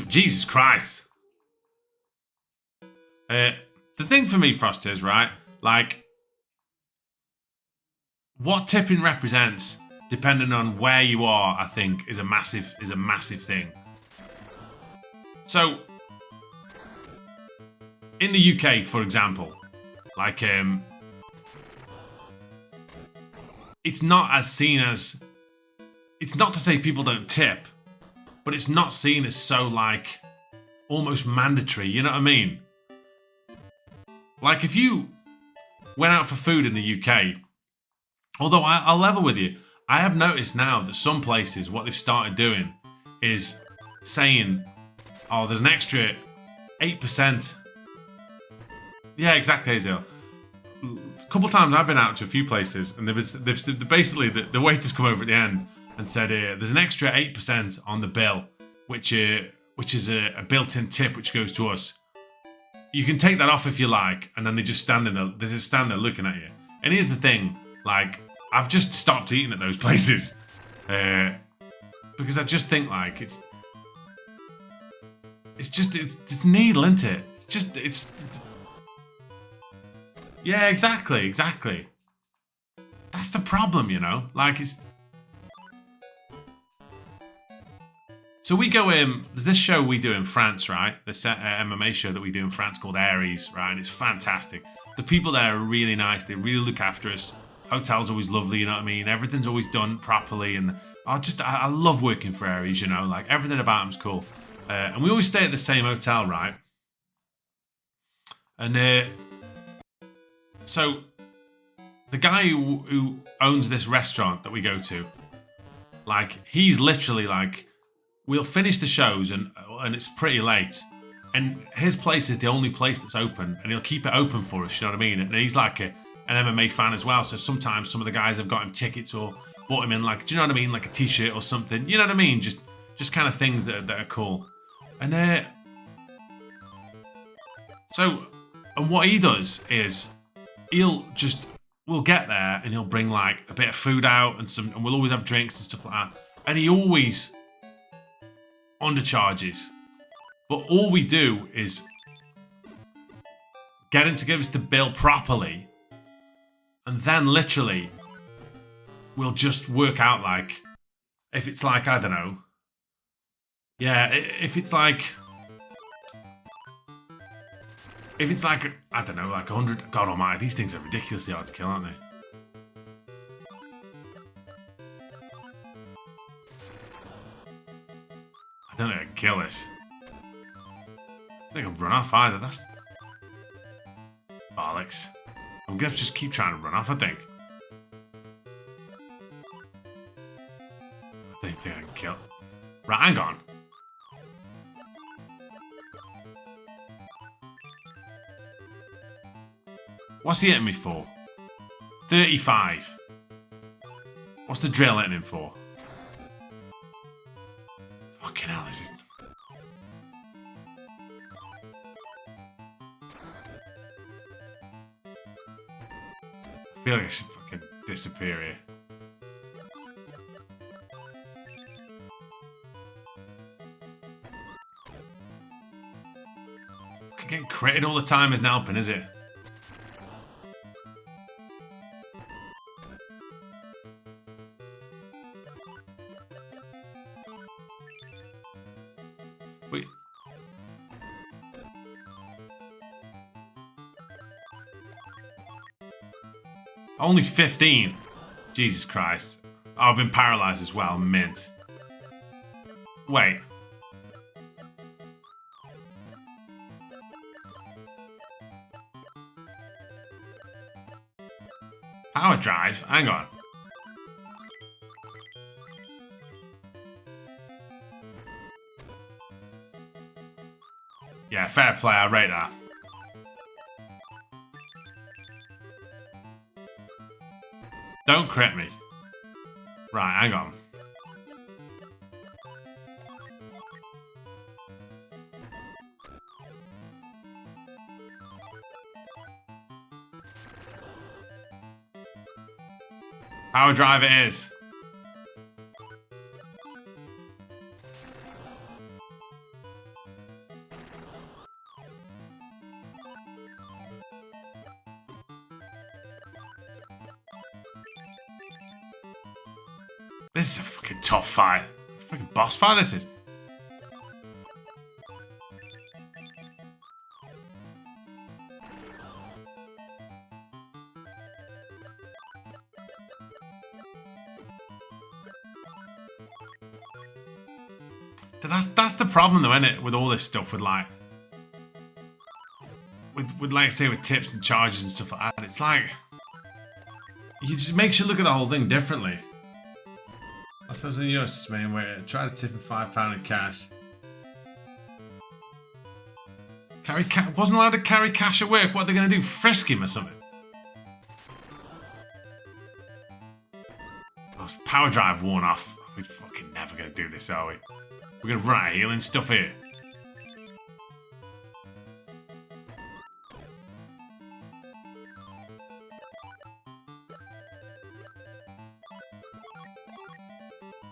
Jesus Christ. The thing for me, Frost, is, right, like, what tipping represents, depending on where you are, I think, is a massive thing. So, in the UK, for example, like, it's not as seen as, it's not to say people don't tip, but it's not seen as so, like, almost mandatory, you know what I mean? Like, if you went out for food in the UK, although I'll level with you, I have noticed now that some places, what they've started doing is saying, oh, there's an extra 8%. Yeah, exactly, Hazel. A couple of times I've been out to a few places, and they've basically, the waiters come over at the end and said, there's an extra 8% on the bill, which is a built-in tip which goes to us. You can take that off if you like, and then they just stand there looking at you. And here's the thing, like, I've just stopped eating at those places. Because I just think, like, it's needle, isn't it? It's yeah, exactly. That's the problem, you know? Like, it's... So we go in, there's this show we do in France, right? This MMA show that we do in France called Aries, right? And it's fantastic. The people there are really nice. They really look after us. Hotel's always lovely, you know what I mean? Everything's always done properly. And I love working for Aries, you know? Like, everything about them's cool. And we always stay at the same hotel, right? And so the guy who owns this restaurant that we go to, like, he's literally like, we'll finish the shows and it's pretty late, and his place is the only place that's open, and he'll keep it open for us, you know what I mean? And he's like an MMA fan as well, so sometimes some of the guys have got him tickets or bought him in, like, do you know what I mean, like a t-shirt or something, you know what I mean? Just kind of things that are cool. And so, and what he does is we'll get there and he'll bring like a bit of food out and we'll always have drinks and stuff like that, and he always undercharges. But all we do is get him to give us the bill properly, and then literally we'll just work out like, if it's like, I don't know. Yeah, if it's like, I don't know, like 100, God almighty, these things are ridiculously hard to kill, aren't they? I don't think I can kill this. I think I can run off either, that's bollocks. I'm gonna have to just keep trying to run off, I think. I don't think I can kill. Right, hang on. What's he hitting me for? 35. What's the drill hitting him for? Fucking hell, this is... I feel like I should fucking disappear here. Getting critted all the time isn't helping, is it? Wait. Only 15. Jesus Christ. Oh, I've been paralyzed as well. Mint. Wait. Power drive? Hang on. Yeah, fair play. I rate that. Don't crit me. Right, hang on. Power drive it is. This is a fucking tough fight. Fucking boss fight this is. That's the problem though, isn't it? With all this stuff, with like, with like say with tips and charges and stuff like that. It's like, it just makes you look at the whole thing differently. I suppose in the US, man, where try to tip him £5 in cash. Wasn't allowed to carry cash at work. What are they going to do? Frisk him or something? Oh, power drive worn off. We're fucking never going to do this, are we? We're going to run out of healing stuff here.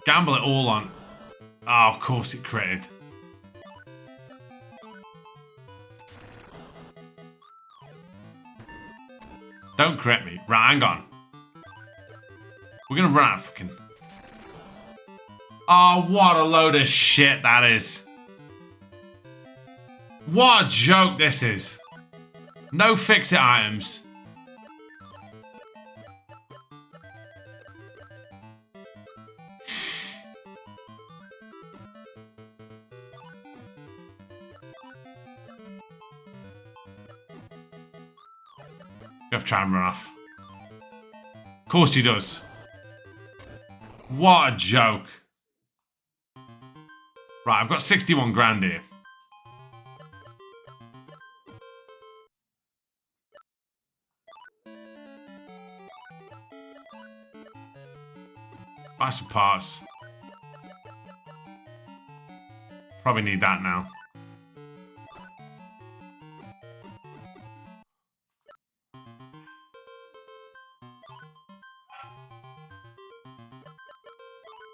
Gamble it all on. Oh, of course it critted. Don't crit me. Right, hang on. We're gonna run out of fucking... Oh, what a load of shit that is. What a joke this is. No fix-it items. Gonna have to try and run off. Of course he does. What a joke. Right, I've got 61 grand here. Buy some parts. Probably need that now.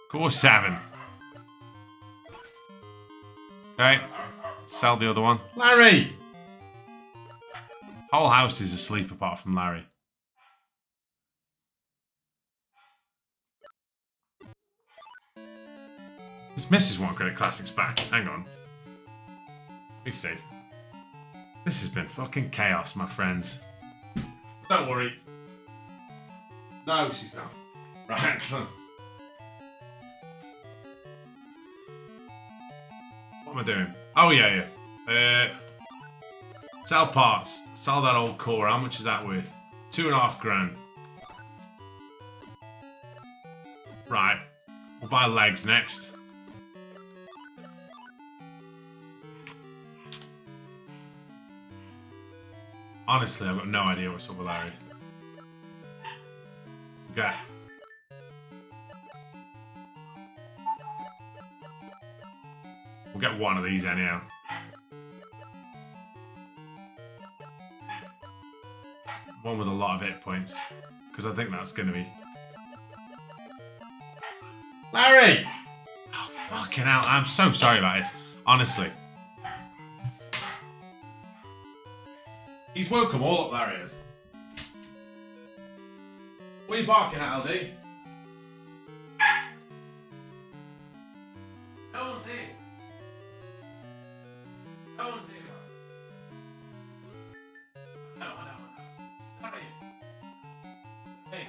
Core 7. Okay. Sell the other one. Larry! Whole house is asleep apart from Larry. This misses one credit classics back. Hang on. Let me see. This has been fucking chaos, my friends. Don't worry. No, she's not. Right. What am I doing? Oh, yeah. Sell parts. Sell that old core. How much is that worth? 2.5 grand. Right. We'll buy legs next. Honestly, I've got no idea what's up with Larry. Okay. We'll get one of these anyhow. One with a lot of hit points. Because I think that's going to be... Larry! Oh, fucking hell. I'm so sorry about this. Honestly. He's woke them all up, Larry is. What are you barking at, LD? No one's here. No one's here. No. Larry. Hey.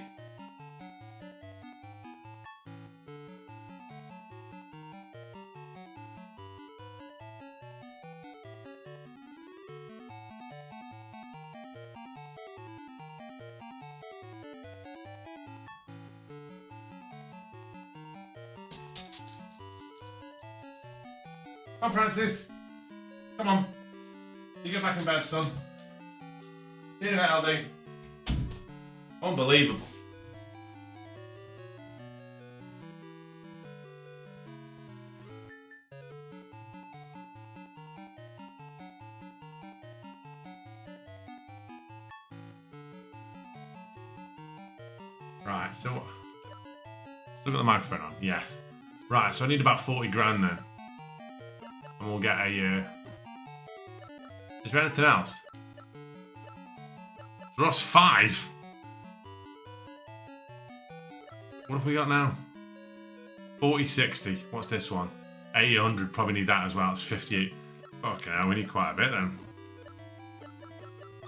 Come on, Francis. Come on. You get back in bed, son. See you later, LD. Unbelievable. Right, so... Look at the microphone on. Yes. Right, so I need about 40 grand then. And we'll get a... Is there anything else? Ross 5? What have we got now? 40-60. What's this one? 800. Probably need that as well. It's 58. Okay, now we need quite a bit then.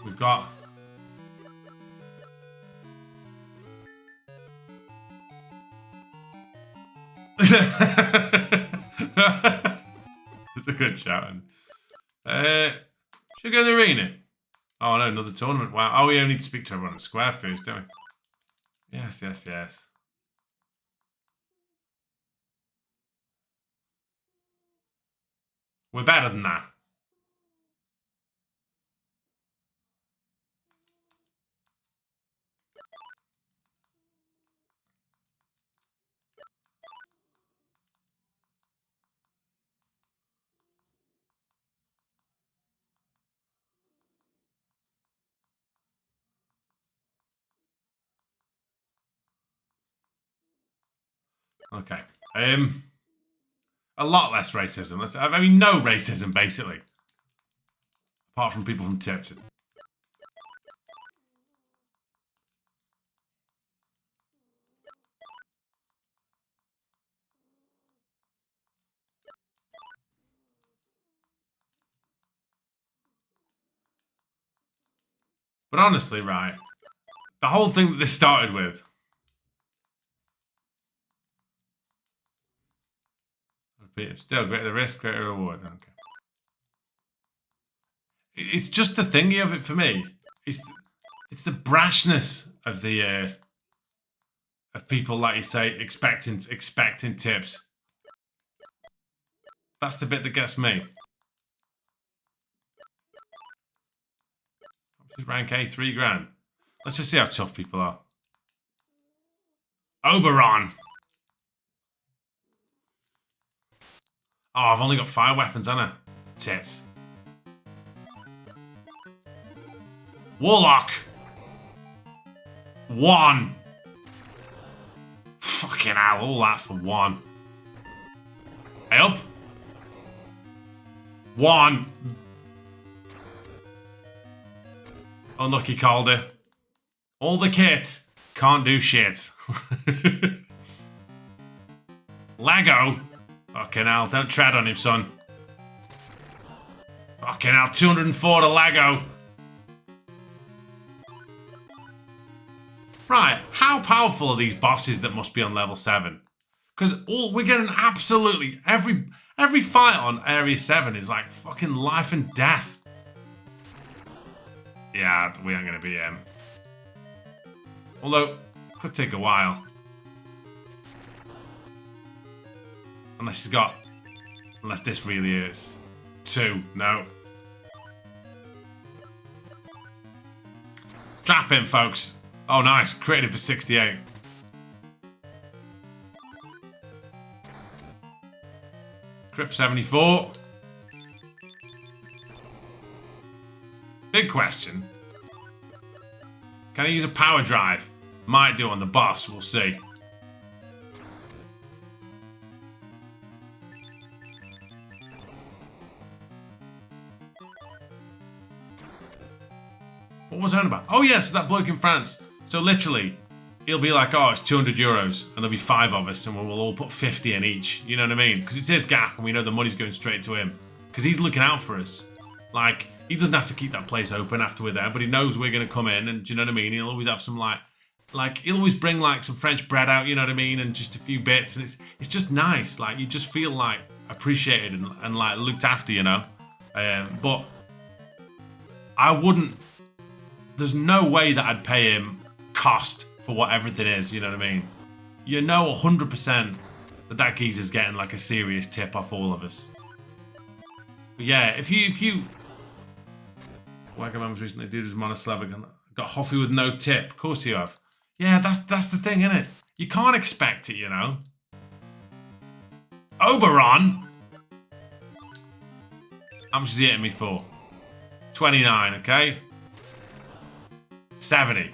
We've got... It's a good shouting. Should we go to the arena? Oh no, another tournament. Wow. Oh, we only need to speak to everyone at Square first, don't we? Yes. We're better than that. Okay. A lot less racism. I mean, no racism, basically. Apart from people from Tipton. But honestly, right, the whole thing that this started with... Still, greater the risk, greater reward. Okay. It's just the thingy of it for me. It's the brashness of the of people, like you say, expecting tips. That's the bit that gets me. Rank A, 3 grand. Let's just see how tough people are. Oberon. Oh, I've only got fire weapons, haven't I? Tits. Warlock. 1. Fucking hell, all that for 1. Hey, up. 1. Unlucky Calder. All the kit. Can't do shit. Lego. Fucking hell. Don't tread on him, son. Fucking hell. 204 to Lego. Right. How powerful are these bosses that must be on level 7? Because we're getting absolutely... Every fight on Area 7 is like fucking life and death. Yeah, we aren't going to beat him. Although, could take a while. Unless this really is. 2, no. Strap in, folks. Oh, nice. Created for 68. Crit for 74. Big question. Can I use a power drive? Might do on the boss, we'll see. What was I on about? Oh yes, that bloke in France. So literally, he'll be like, oh, it's 200 euros, and there'll be 5 of us, and we'll all put 50 in each. You know what I mean? Because it's his gaff, and we know the money's going straight to him. Because he's looking out for us. Like, he doesn't have to keep that place open after we're there, but he knows we're going to come in, and do you know what I mean? He'll always have some, like he'll always bring, like, some French bread out, you know what I mean? And just a few bits, and it's just nice. Like, you just feel, like, appreciated and like, looked after, you know? But I wouldn't... There's no way that I'd pay him cost for what everything is, you know what I mean? You know 100% that geezer's getting, like, a serious tip off all of us. But yeah, if you... Wagamam's recently did his monosyllabic and got Hoffy with no tip. Of course you have. Yeah, that's the thing, innit? You can't expect it, you know? Oberon! How much is he hitting me for? 29, okay? 70.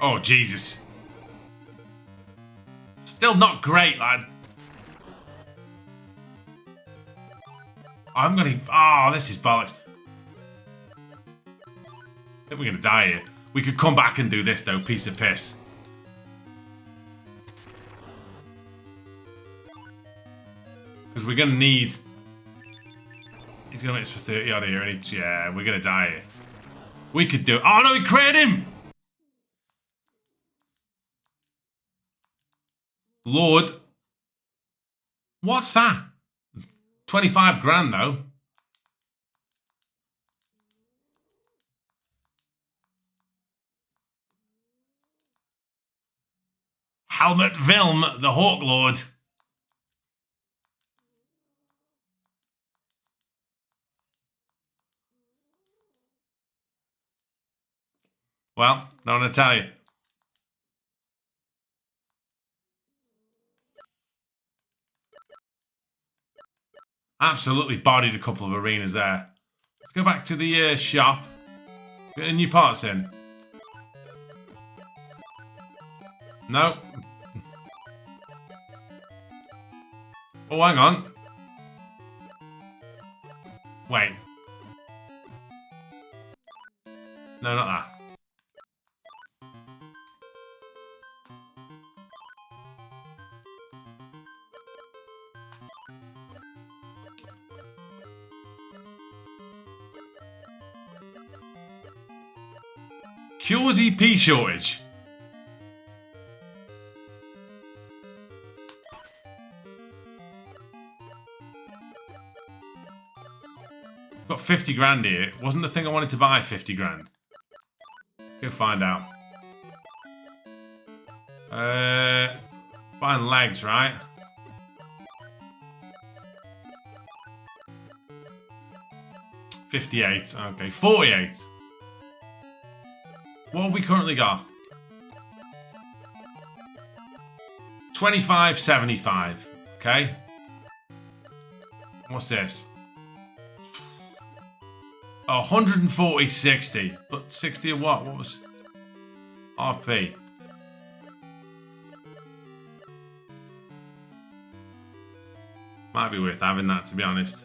Oh, Jesus. Still not great, lad. I'm gonna... Oh, this is bollocks. I think we're gonna die here. We could come back and do this, though. Piece of piss. Because we're gonna need... He's gonna make this for 30 odd here. And yeah, we're gonna die here. We could do... Oh, no, he critted him! Lord. What's that? 25 grand, though. Helmut Vilm, the Hawk Lord. Well, no one to tell you. Absolutely bodied a couple of arenas there. Let's go back to the shop. Get any new parts in. No. Oh, hang on. Wait. No, not that. Cures EP shortage. Got 50 grand here. Wasn't the thing I wanted to buy 50 grand? Let's go find out. Buying legs, right? $58. Okay, 48. What have we currently got? 25.75. Okay. What's this? Oh, 140.60. But 60 of what? What was RP? Might be worth having that, to be honest.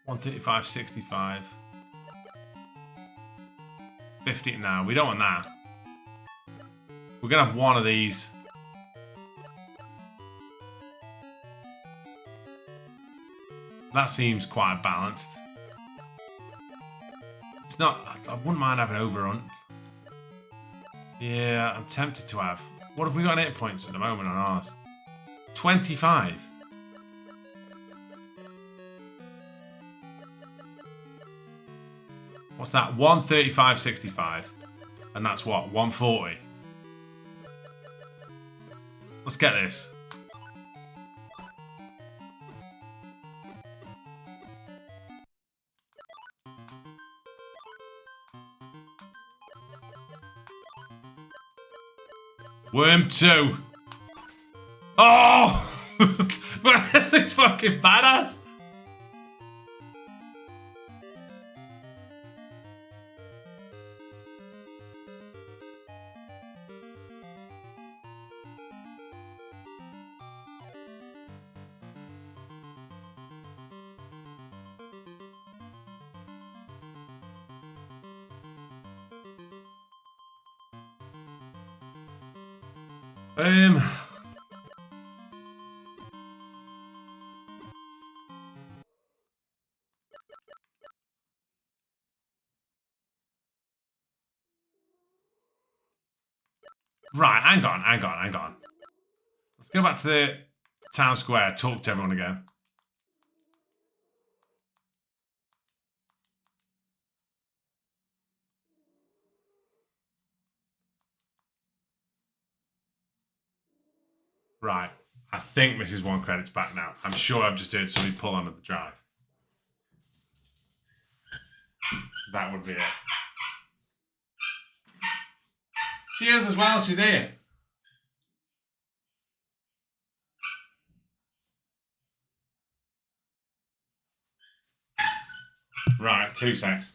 135.65. 50 now. We don't want that. We're going to have one of these. That seems quite balanced. It's not... I wouldn't mind having overrun. Yeah, I'm tempted to have. What have we got in 8 points at the moment on ours? 25. What's that? 135.65. And that's what? 140. Let's get this. Worm 2. Oh! But this is fucking badass. Right, hang on. Let's go back to the town square, talk to everyone again. Right, I think Mrs. One credit's back now. I'm sure I've just heard somebody pull onto the drive. That would be it. She is as well, she's here. Right, 2 secs.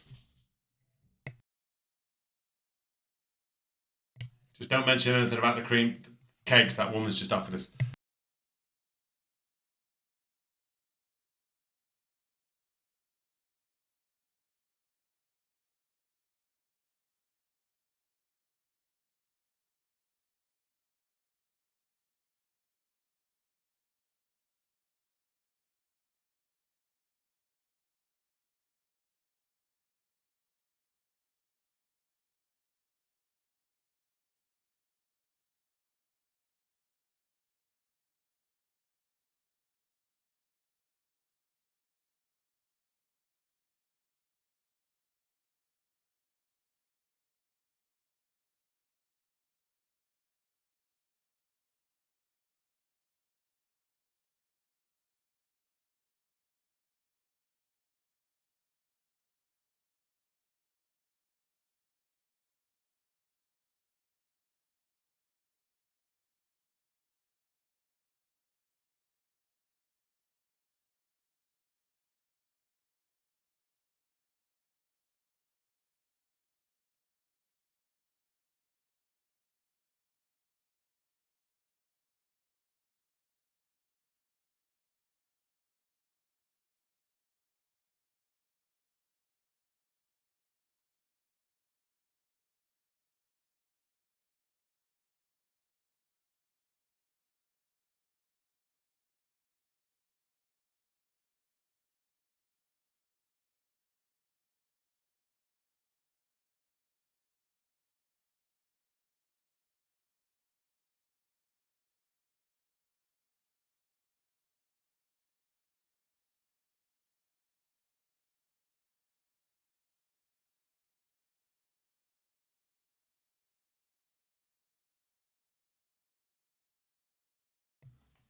Just don't mention anything about the cream cakes that woman's just offered us.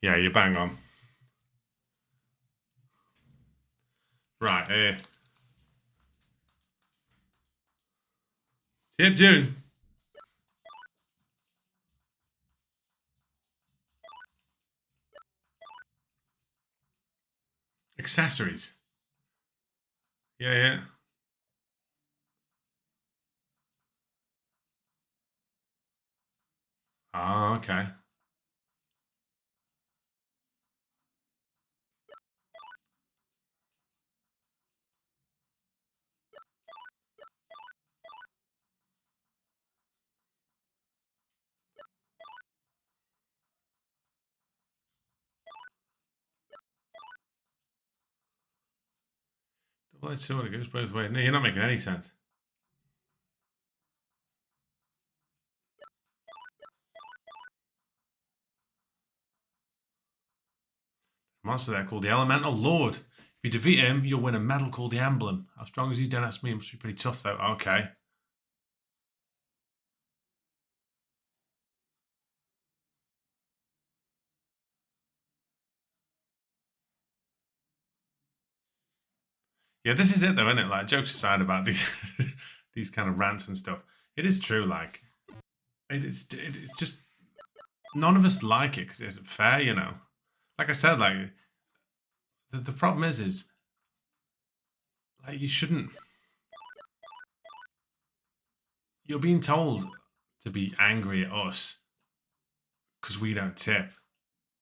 Yeah, you're bang on. Right, here. Tip June. Accessories. Yeah. Oh, okay. Double-edged sword, it goes both ways. No, you're not making any sense. Monster there called the Elemental Lord. If you defeat him, you'll win a medal called the Emblem. How strong is he? Don't ask me. It must be pretty tough, though. Okay. Yeah, this is it, though, isn't it? Like, jokes aside about these these kind of rants and stuff. It is true, like, it's just, none of us like it because it isn't fair, you know? Like I said, like, the problem is, like, you shouldn't... You're being told to be angry at us because we don't tip.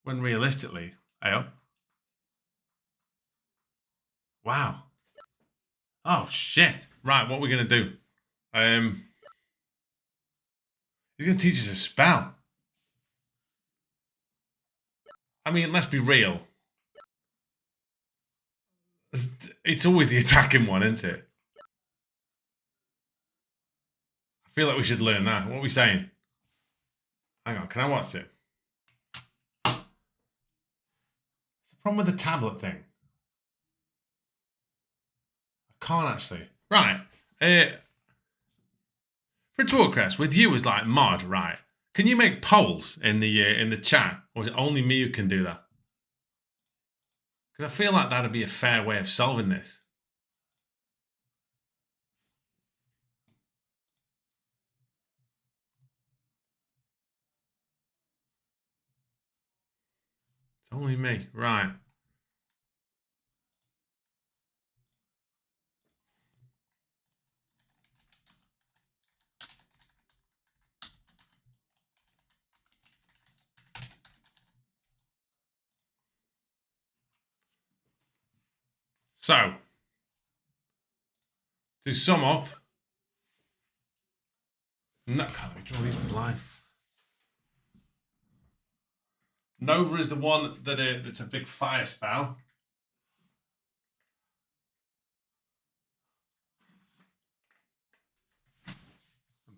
When realistically, hey, wow. Oh, shit. Right, what are we going to do? He's going to teach us a spell. I mean, let's be real. It's always the attacking one, isn't it? I feel like we should learn that. What are we saying? Hang on, can I watch it? What's the problem with the tablet thing? I can't actually. Right. Prince Warcrest, with you as like mod, right? Can you make polls in the chat, or is it only me who can do that? Because I feel like that'd be a fair way of solving this. It's only me, right? So, to sum up, no, can't we draw these blinds? Nova is the one that's a big fire spell.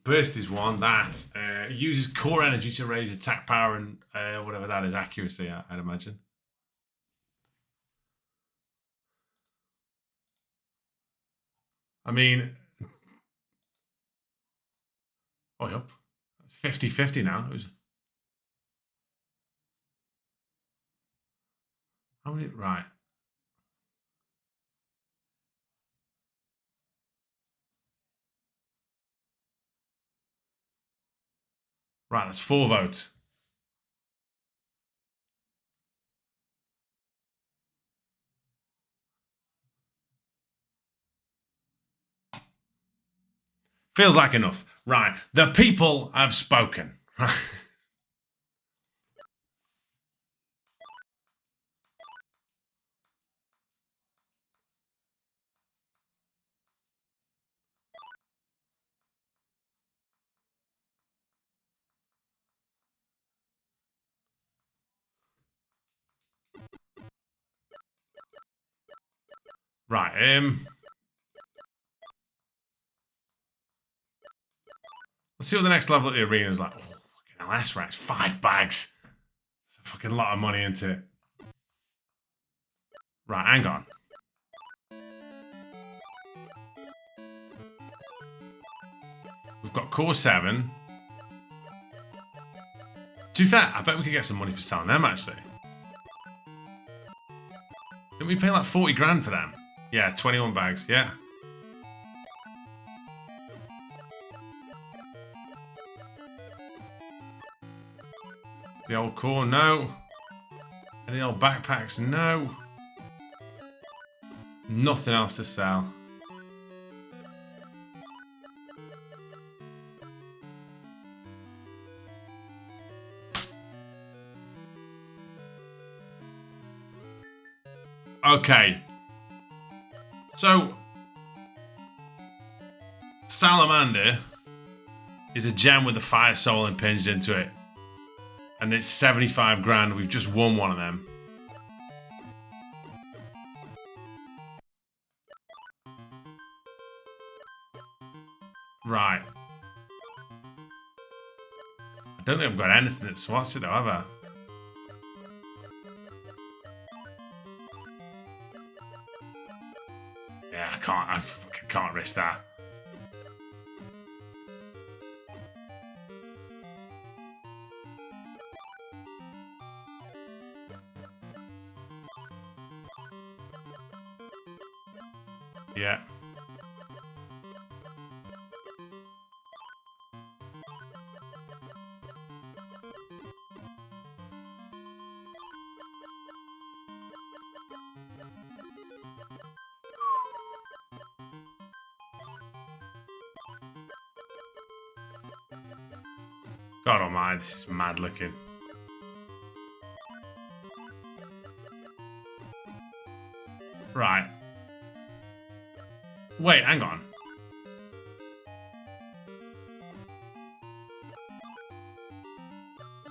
Burst is one that uses core energy to raise attack power and whatever that is, accuracy, I'd imagine. I mean, oh, yep. 50-50 now. How many? Right. Right, that's 4 votes. Feels like enough. Right, the people have spoken. Right, let's see what the next level at the arena is like. Oh, fucking hell, that's right. It's 5 bags. It's a fucking lot of money into it. Right, hang on. We've got core 7. To be fair, I bet we could get some money for selling them, actually. Didn't we pay like 40 grand for them? Yeah, 21 bags, yeah. The old core, no. And the old backpacks, no. Nothing else to sell. Okay. So, Salamander is a gem with a fire soul impinged into it. And it's 75 grand. We've just won one of them. Right. I don't think I've got anything that swats it though, have I? Yeah, I fucking can't risk that. Yeah. God almighty, this is mad looking. Right. Wait, hang on.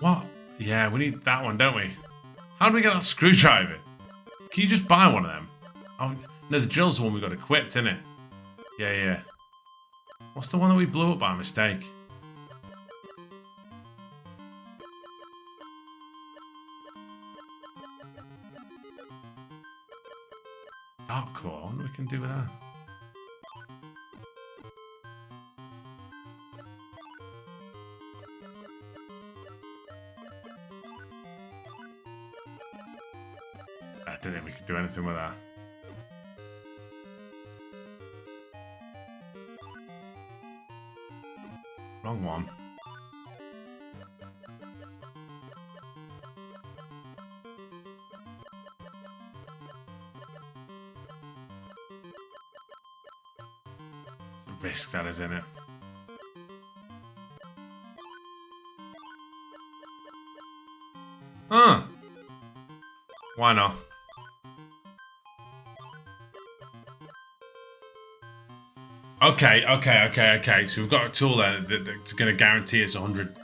What? Yeah, we need that one, don't we? How do we get that screwdriver? Can you just buy one of them? Oh, no, the drill's the one we got equipped, isn't it? Yeah. What's the one that we blew up by mistake? Dark Claw, I wonder what we can do with that. I don't think we could do anything with that. Wrong one. It's a risk, that is, isn't it? Huh. Why not? Okay. So we've got a tool there that's going to guarantee us 100.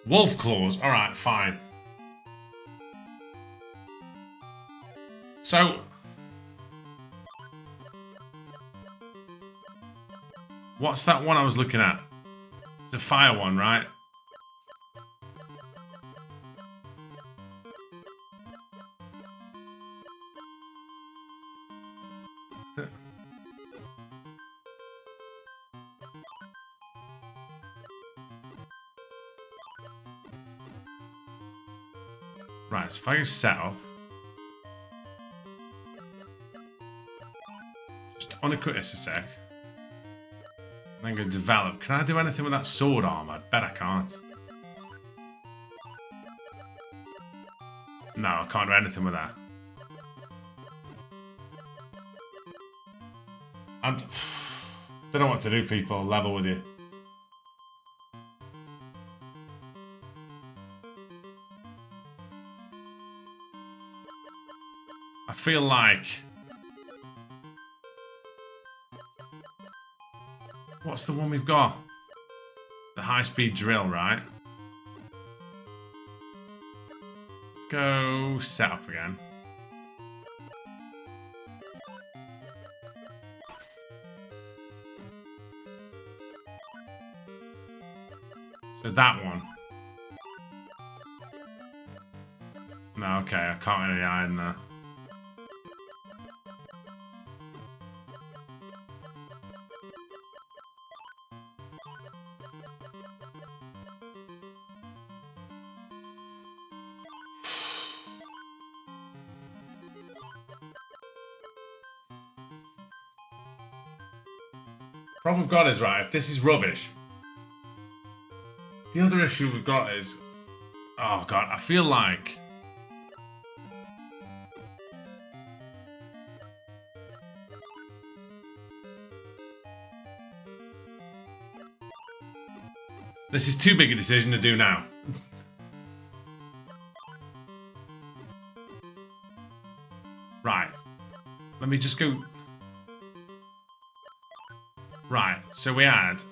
Wolf claws. All right, fine. So what's that one I was looking at? It's a fire one, right? Right, so if I go set up. Just unequip this a sec. Then go develop. Can I do anything with that sword arm? I bet I can't. No, I can't do anything with that. I don't know what to do, people. Level with you. I feel like... What's the one we've got? The high-speed drill, right? Let's go set up again. So that one. No, okay, I can't really iron there. Problem we've got is, right, if this is rubbish, the other issue we've got is, oh god, I feel like this is too big a decision to do now. Right, let me just go. Right, so we had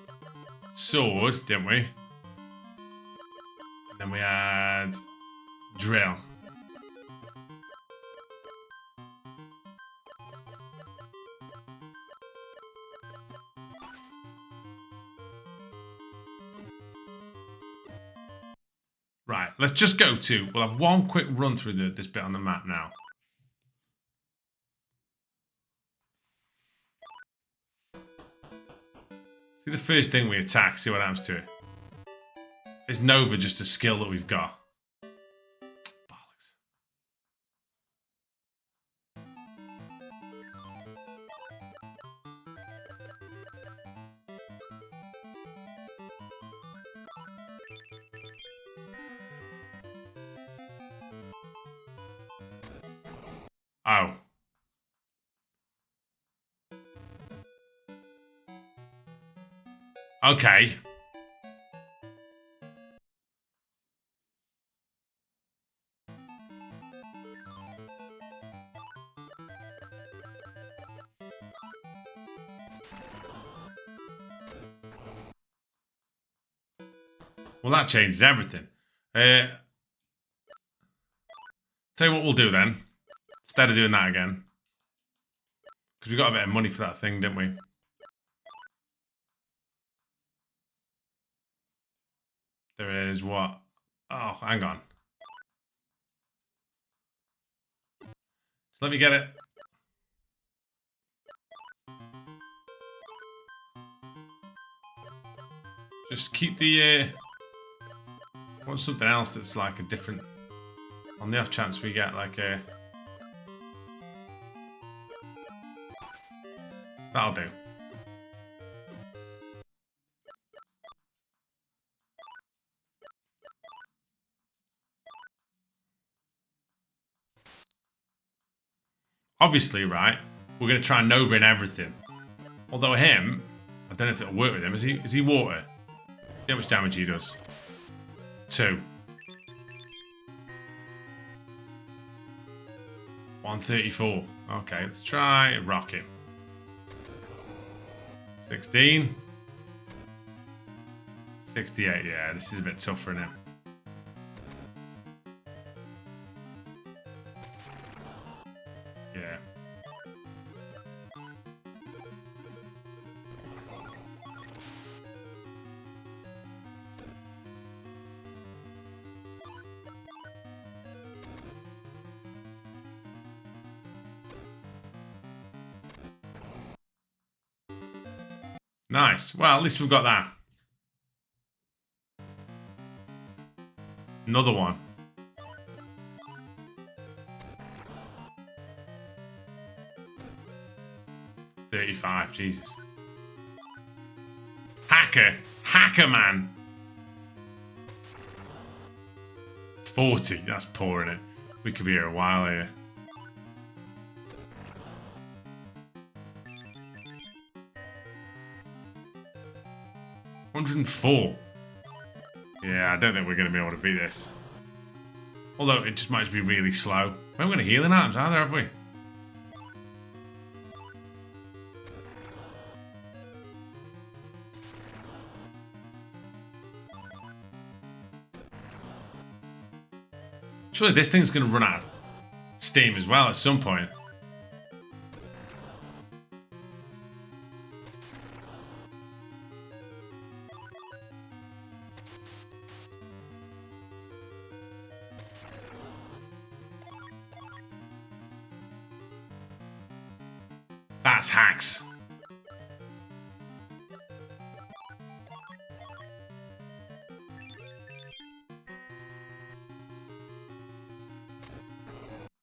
sword, didn't we? And then we had drill. Right, let's just go to... We'll have one quick run through this bit on the map now. See the first thing we attack, see what happens to it. Is Nova just a skill that we've got? Bollocks. Oh. Okay. Well, that changes everything. Tell you what we'll do then. Instead of doing that again. Because we got a bit of money for that thing, didn't we? There is what? Oh, hang on. Just let me get it. Just keep the... I want something else that's like a different... On the off chance we get like a... That'll do. Obviously, right, we're going to try Nova in everything. Although him, I don't know if it'll work with him. Is he water? See how much damage he does. 2. 134. Okay, let's try Rocket. 16. 68, yeah, this is a bit tougher, isn't it? Yeah. Nice. Well, at least we've got that. Another one. $35, Jesus. Hacker man. 40, that's poor, innit? We could be here a while here. $104. Yeah, I don't think we're going to be able to beat this. Although it just might be really slow. We haven't got any healing items either, have we? Surely this thing's going to run out of steam as well at some point. That's hacks.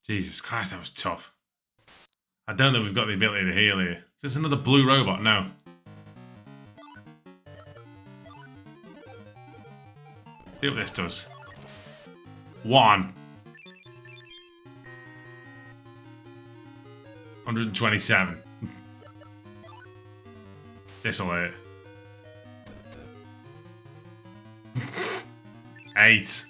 Jesus Christ, that was tough. I don't think we've got the ability to heal here. Is this another blue robot? No. See what this does. 1. 127. This'll hurt. 8.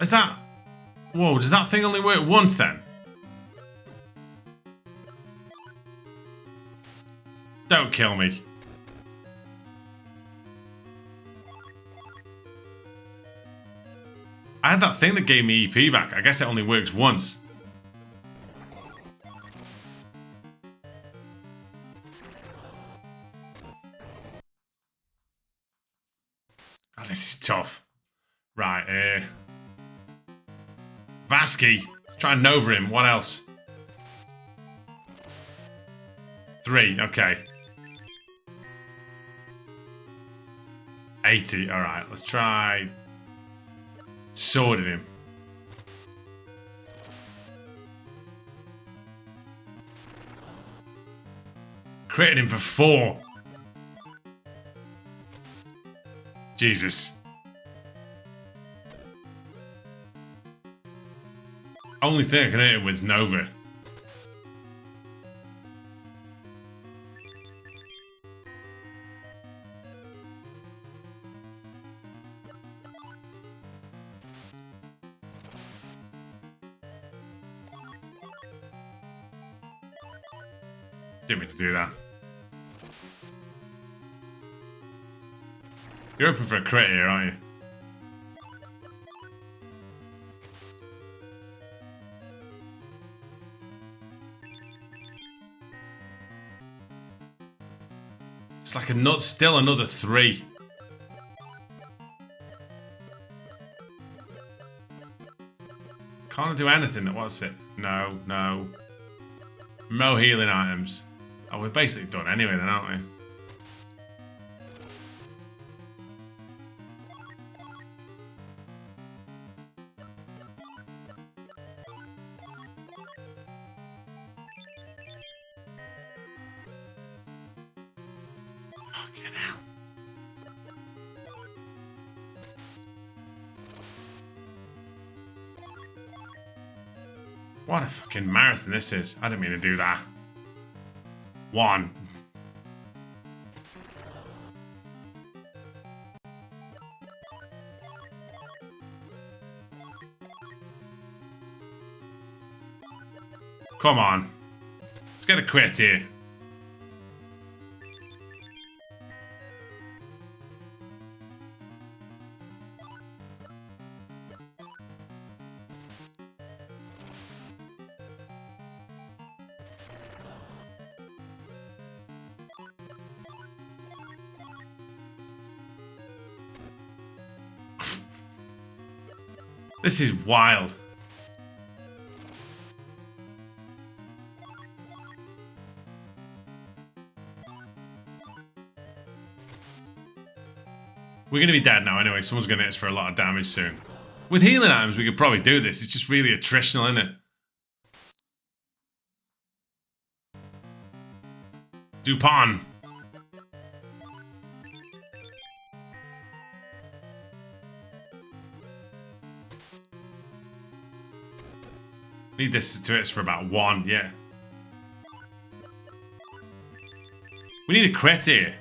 Is that... Whoa, does that thing only work once then? Don't kill me. I had that thing that gave me EP back. I guess it only works once. Oh, this is tough. Right, Vasky. Let's try and Nova him. What else? 3, okay. 80, alright. Let's try... Swording him. Critted him for 4. Jesus. Only thing I can hit him with is Nova. Didn't mean to do that. You're hoping for a crit here, aren't you? It's like still another 3. Can't I do anything? What's it? No, no. No healing items. Oh, we're basically done anyway then, aren't we? Fucking hell. What a fucking marathon this is. I didn't mean to do that. 1. Come on. Let's get a crit here. This is wild. We're going to be dead now anyway. Someone's going to hit us for a lot of damage soon. With healing items, we could probably do this. It's just really attritional, isn't it? Dupont. Need this to hit us for about 1, yeah. We need a crit here.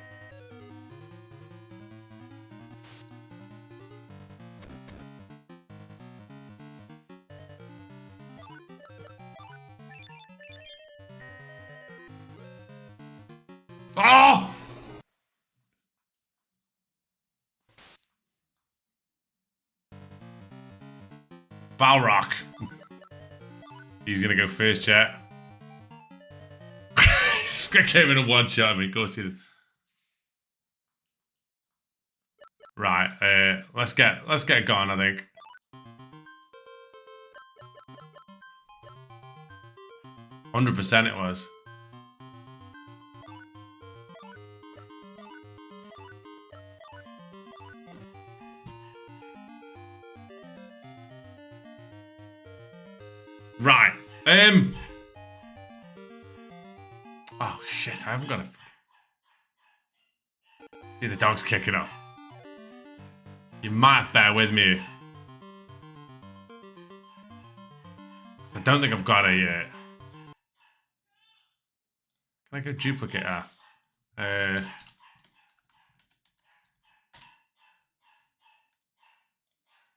Oh! Balrog. He's gonna go first, chat. Came in a one shot. I mean, of course he did. Right, let's get it going. I think. %, it was. Right. Oh shit! I haven't got a. See, the dog's kicking off. You might have to bear with me. I don't think I've got a yet. Can I go duplicate that?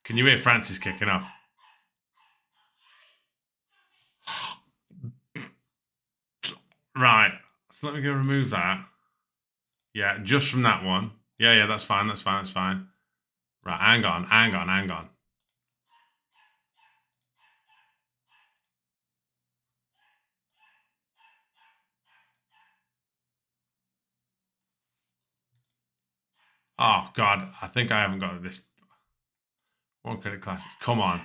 Can you hear Francis kicking off? Right. So let me go remove that. Yeah, just from that one. Yeah, that's fine. That's fine. Right, hang on. Oh, God. I think I haven't got this. One credit classics. Come on.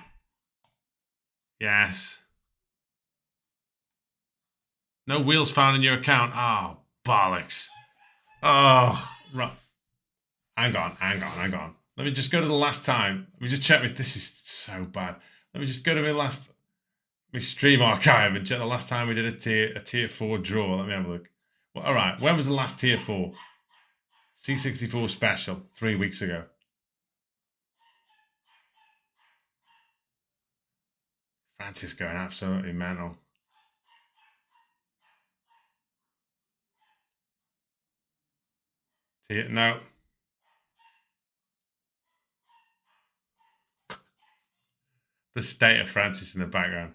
Yes. No wheels found in your account. Oh, bollocks. Oh, right. Hang on. Let me just go to the last time. Let me just check with this is so bad. Let me just go to my stream archive and check the last time we did a tier 4 draw. Let me have a look. Well, all right. When was the last tier 4? C64 special 3 weeks ago. Francis going absolutely mental. No. The state of Francis in the background.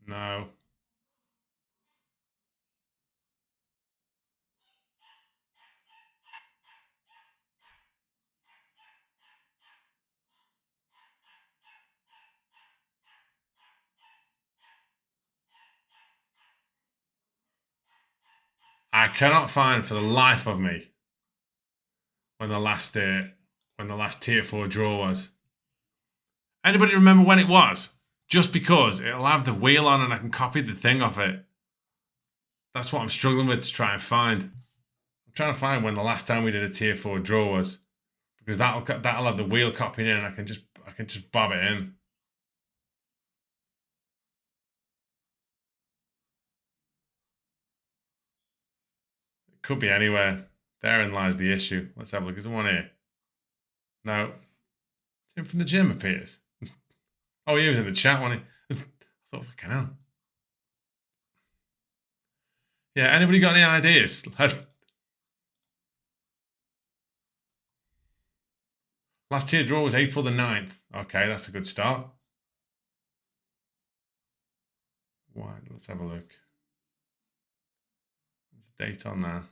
No. I cannot find for the life of me when the last tier 4 draw was. Anybody remember when it was? Just because it'll have the wheel on and I can copy the thing off it. That's what I'm struggling with to try and find. I'm trying to find when the last time we did a tier 4 draw was, because that'll have the wheel copied in and I can just bob it in. It could be anywhere. Therein lies the issue. Let's have a look. Is there one here? No. Him from the gym appears. Oh, he was in the chat, wasn't he? I thought, fucking hell. Yeah, anybody got any ideas? Last tier draw was April the 9th. Okay, that's a good start. Right, let's have a look. There's a date on there.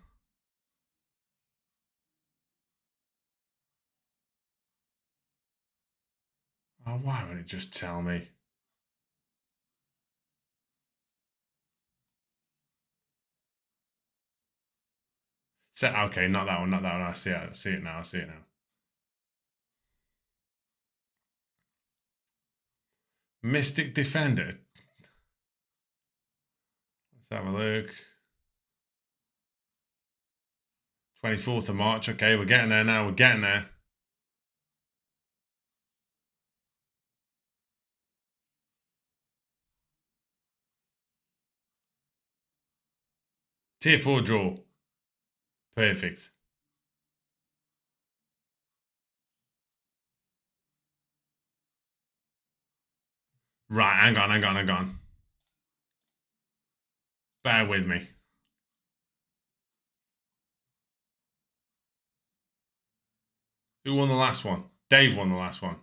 Oh, why would it just tell me? Okay, not that one. I see it now. Mystic Defender. Let's have a look. 24th of March. Okay, we're getting there now. We're getting there. Tier 4 draw. Perfect. Right, hang on. Bear with me. Who won the last one? Dave won the last one.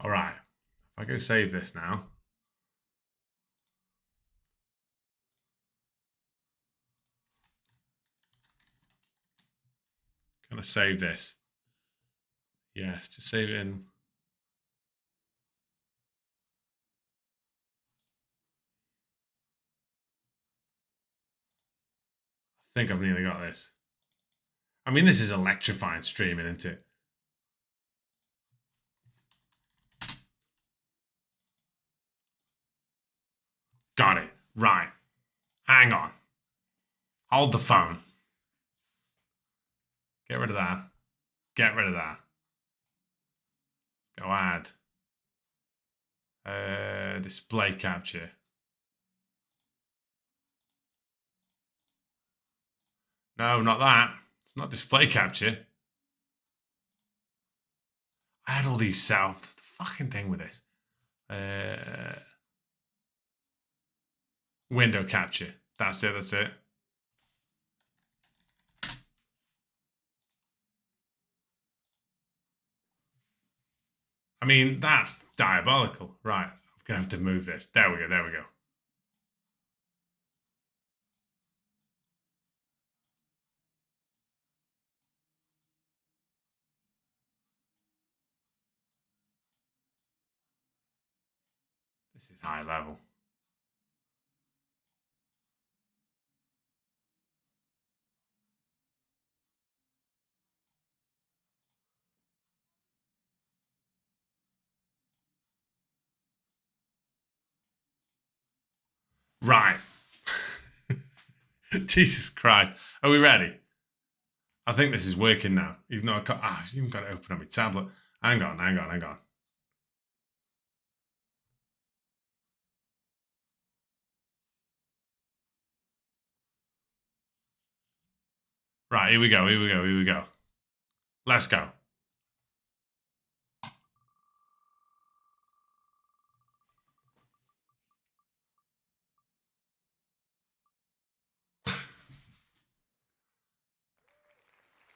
All right. If I go save this now. Gonna save this. Yeah, just save it in. I think I've nearly got this. I mean, this is electrifying streaming, isn't it? Right. Hang on. Hold the phone. Get rid of that. Get rid of that. Go add. Display capture. No, not that. It's not display capture. I had all these set up. That's the fucking thing with this. Window capture. That's it, that's it. I mean, that's diabolical. Right, I'm going to have to move this. There we go, there we go. This is high level. Right. Jesus Christ. Are we ready? I think this is working now. Even though I can't, I've even got to open up my tablet. Hang on. Right, here we go. Let's go.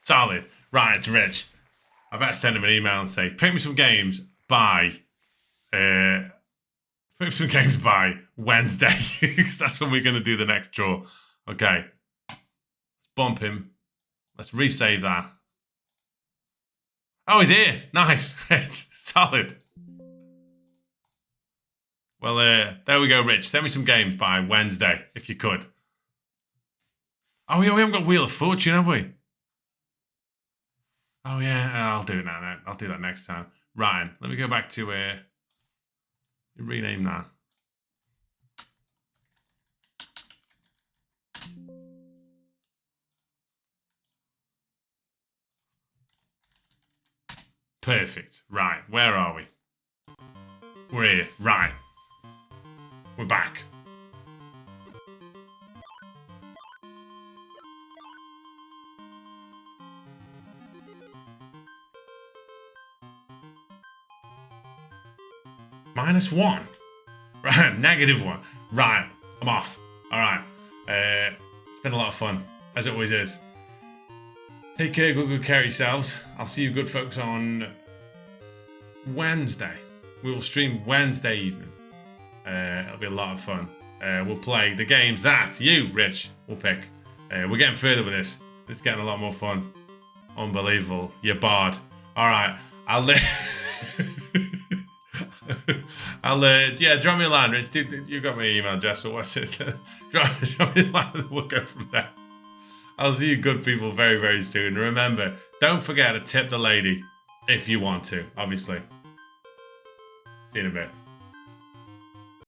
Solid. Right, it's Rich. I better send him an email and say, pick me some games by Wednesday. Because that's when we're going to do the next draw. Okay. Let's bump him. Let's resave that. Oh, he's here. Nice. Rich. Solid. Well, there we go, Rich. Send me some games by Wednesday, if you could. Oh, yeah, we haven't got Wheel of Fortune, have we? Oh, yeah, I'll do it now. I'll do that next time. Ryan, let me go back to rename that. Perfect. Right, where are we? We're here. Right. We're back. -1. Right, -1. Right, I'm off. All right. It's been a lot of fun, as it always is. Take care, good care of yourselves. I'll see you good folks on Wednesday. We will stream Wednesday evening. It'll be a lot of fun. We'll play the games that you, Rich, will pick. We're getting further with this. It's getting a lot more fun. Unbelievable. You're barred. All right. Drop me a line, Rich. You got my email address, or what's it? drop me a line and we'll go from there. I'll see you good people very, very soon. Remember, don't forget to tip the lady if you want to, obviously. See you in a bit.